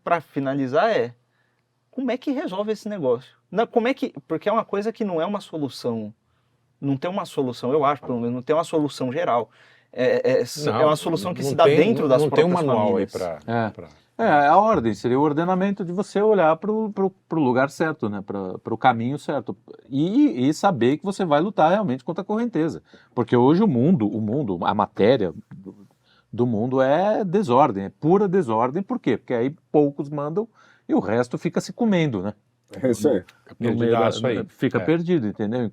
Para finalizar como é que resolve esse negócio? Porque é uma coisa que não é uma solução. Não tem uma solução, eu acho, pelo menos, não tem uma solução geral. É uma solução que se dá dentro das próprias famílias. Não tem um manual aí para... a ordem seria o ordenamento de você olhar para o lugar certo, né? Para o caminho certo. E saber que você vai lutar realmente contra a correnteza. Porque hoje o mundo, a matéria do mundo é desordem, é pura desordem. Por quê? Porque aí poucos mandam e o resto fica se comendo, né? É isso aí. Fica perdido, entendeu?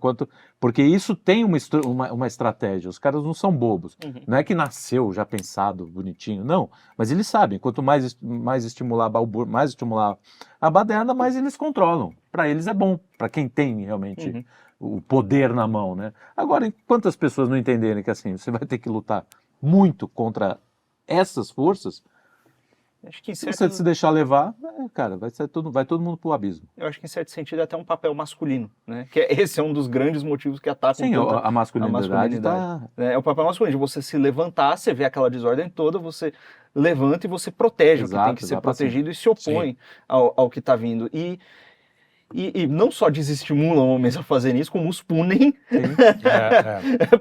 Porque isso tem uma estratégia. Os caras não são bobos. Não é que nasceu já pensado, bonitinho, não. Mas eles sabem. Quanto mais estimular a baderna, mais eles controlam. Para eles é bom. Para quem tem realmente o poder na mão, né? Agora, enquanto as pessoas não entenderem que assim, você vai ter que lutar muito contra essas forças, acho que se você se deixar levar, cara, vai todo mundo pro abismo. Eu acho que em certo sentido é até um papel masculino, né? Que esse é um dos grandes motivos que atacam a masculinidade. É o papel masculino, de você se levantar, você vê aquela desordem toda, você levanta e você protege o que tem que ser protegido e se opõe ao que está vindo. E não só desestimulam homens a fazerem isso, como os punem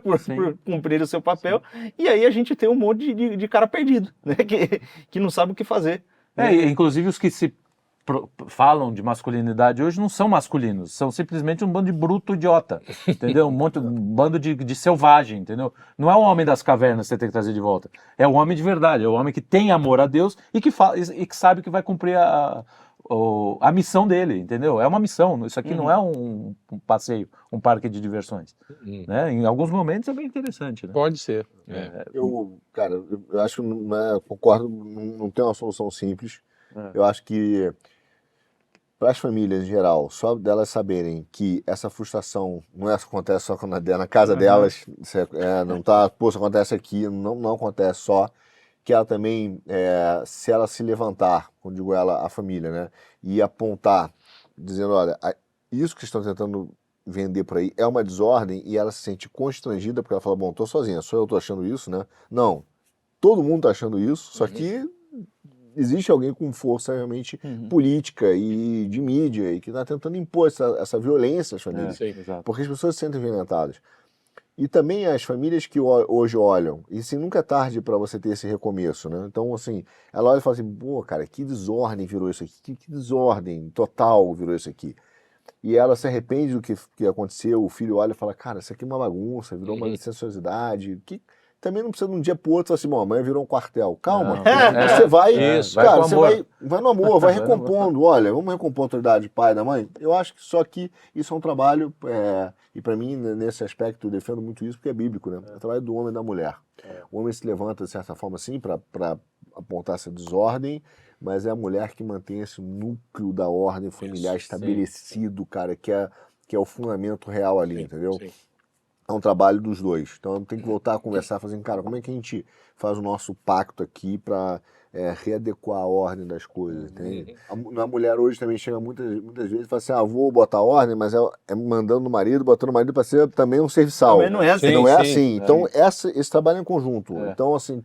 por cumprir o seu papel. E aí a gente tem um monte de cara perdido, né? que não sabe o que fazer. Inclusive os que se falam de masculinidade hoje não são masculinos, são simplesmente um bando de bruto idiota, entendeu? Um bando de selvagem, entendeu? Não é o homem das cavernas que você tem que trazer de volta, é o homem de verdade, é o homem que tem amor a Deus e que sabe que vai cumprir a missão dele, entendeu? É uma missão, isso aqui não é um passeio, um parque de diversões. Né? Em alguns momentos é bem interessante. Né? Pode ser. Eu acho que concordo, não tem uma solução simples. Eu acho que para as famílias em geral, só delas saberem que essa frustração não acontece só na casa delas, não tá, pô, isso acontece aqui, não acontece só, que ela também, se ela se levantar, quando digo ela, a família, né, e apontar, dizendo, olha, isso que estão tentando vender por aí é uma desordem, e ela se sente constrangida, porque ela fala, bom, tô sozinha, só eu tô achando isso, né? Não, todo mundo tá achando isso, só que existe alguém com força realmente política e de mídia e que está tentando impor essa violência às famílias, porque as pessoas se sentem violentadas. E também as famílias que hoje olham, e assim, nunca é tarde para você ter esse recomeço, né? Então, assim, ela olha e fala assim, pô, cara, que desordem virou isso aqui, que desordem total virou isso aqui. E ela se arrepende do que aconteceu, o filho olha e fala, cara, isso aqui é uma bagunça, virou uma licenciosidade, que também não precisa de um dia pro outro falar assim, bom, amanhã virou um quartel. Calma, você vai, cara, você vai no amor, vai recompondo. Olha, vamos recompor a autoridade do pai e da mãe. Eu acho que só que isso é um trabalho, e para mim, nesse aspecto, eu defendo muito isso, porque é bíblico, né? É o trabalho do homem e da mulher. O homem se levanta, de certa forma, assim, para apontar essa desordem, mas é a mulher que mantém esse núcleo da ordem familiar estabelecido, cara, que é o fundamento real ali, entendeu? Sim. é um trabalho dos dois. Então tem que voltar a conversar, fazendo, cara, como é que a gente faz o nosso pacto aqui para readequar a ordem das coisas, entende? A mulher hoje também chega muitas vezes e fala assim, vou botar a ordem, mas é mandando o marido, botando o marido para ser também um serviçal. Também não é assim. Não é Sim, assim. sim. Então esse trabalho é em conjunto. Então, assim,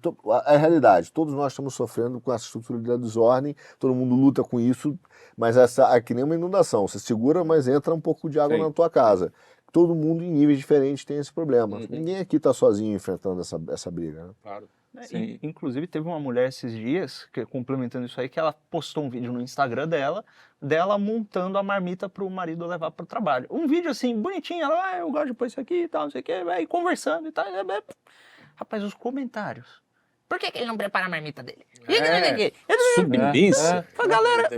a realidade, todos nós estamos sofrendo com essa estrutura de desordem, todo mundo luta com isso, mas é que nem uma inundação. Você segura, mas entra um pouco de água na tua casa. Todo mundo em níveis diferentes tem esse problema. Ninguém aqui está sozinho enfrentando essa briga. Né? Claro. Inclusive, teve uma mulher esses dias, complementando isso aí, que ela postou um vídeo no Instagram dela montando a marmita pro marido levar pro trabalho. Um vídeo assim, bonitinho, ela, eu gosto de pôr isso aqui e tal, não sei o que, vai conversando e tal. Rapaz, os comentários. Por que ele não prepara a marmita dele? Submissa. Galera,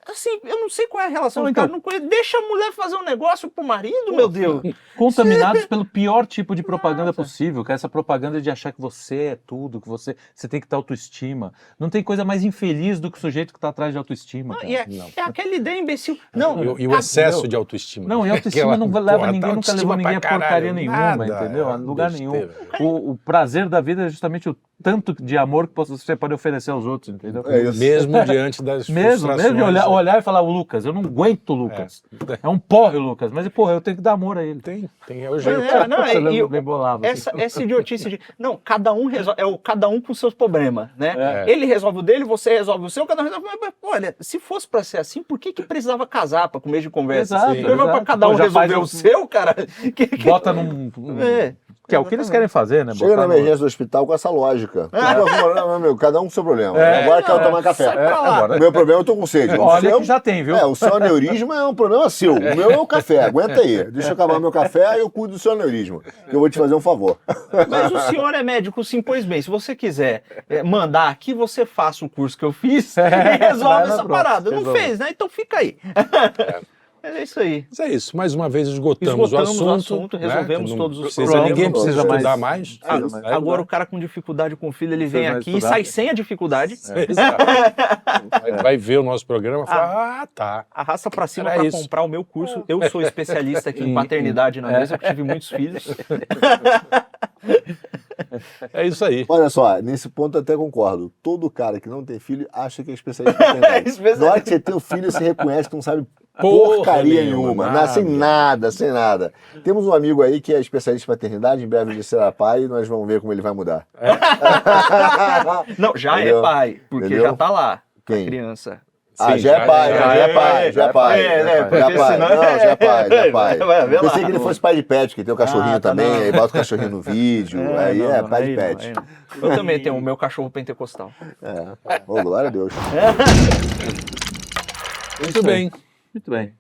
assim, eu não sei qual é a relação do cara, não conheço. Deixa a mulher fazer um negócio pro marido, meu Deus. Contaminados pelo pior tipo de propaganda possível, que é essa propaganda de achar que você é tudo, que você tem que ter autoestima. Não tem coisa mais infeliz do que o sujeito que está atrás de autoestima. Não, é aquela ideia imbecil. Não, E o excesso de autoestima. Não, e autoestima não leva ninguém, nunca levou ninguém a porcaria nenhuma, nada, entendeu? Em lugar nenhum. besteira. O prazer da vida é justamente o tanto de amor que você pode oferecer aos outros, entendeu? É isso. Mesmo diante das Mesmo frustrações. de olhar e falar, o Lucas, eu não aguento o Lucas. É um porre o Lucas, mas porra, eu tenho que dar amor a ele. Tem, é o jeito. Você bem bolava. Essa idiotice de... Não, cada um resolve... cada um com seus problemas, né? É. Ele resolve o dele, você resolve o seu, cada um resolve... Mas, olha, se fosse pra ser assim, por que precisava casar pra começo de conversa? Exato, Sim. Pra cada um já resolver faz o seu, cara... Bota num... Que é o que eles querem fazer, né? Chega na emergência do hospital com essa lógica. Meu, cada um com o seu problema. Agora quero tomar café. Agora, O meu problema, eu tô com sede. olha que já tem, viu? O seu aneurisma é um problema seu. O meu é o café. Aguenta aí. Deixa eu acabar meu café e eu cuido do seu aneurisma. Que eu vou te fazer um favor. Mas o senhor é médico, sim, pois bem. Se você quiser mandar aqui, você faça o curso que eu fiz e resolve essa parada. Não fez, né? Então fica aí. É isso aí. Mas é isso. Mais uma vez esgotamos o assunto, resolvemos né? todos os problemas. Ninguém não precisa precisa estudar mais. Agora o cara com dificuldade com o filho, ele vem mais aqui e estudar. sai sem a dificuldade. Exato. Vai ver o nosso programa e fala, tá. Arrasta pra cima Era pra isso. comprar o meu curso. Eu sou especialista aqui em paternidade na mesa, eu tive muitos filhos. É isso aí. Olha só, nesse ponto eu até concordo. Todo cara que não tem filho acha que é especialista em paternidade. Na hora que você tem o filho, você reconhece que não sabe porcaria nenhuma. Sem nada. Temos um amigo aí que é especialista em paternidade, em breve ele será pai e nós vamos ver como ele vai mudar. Não, já Entendeu? é pai, porque Entendeu? já tá lá. Quem? A criança. Já é pai. Já é pai. Já é pai. Pensei que ele fosse pai de pet, que tem o cachorrinho também, aí bota o cachorrinho no vídeo, aí é pai de pet. Eu também tenho o meu cachorro pentecostal. Glória a Deus. Muito bem. Muito bem.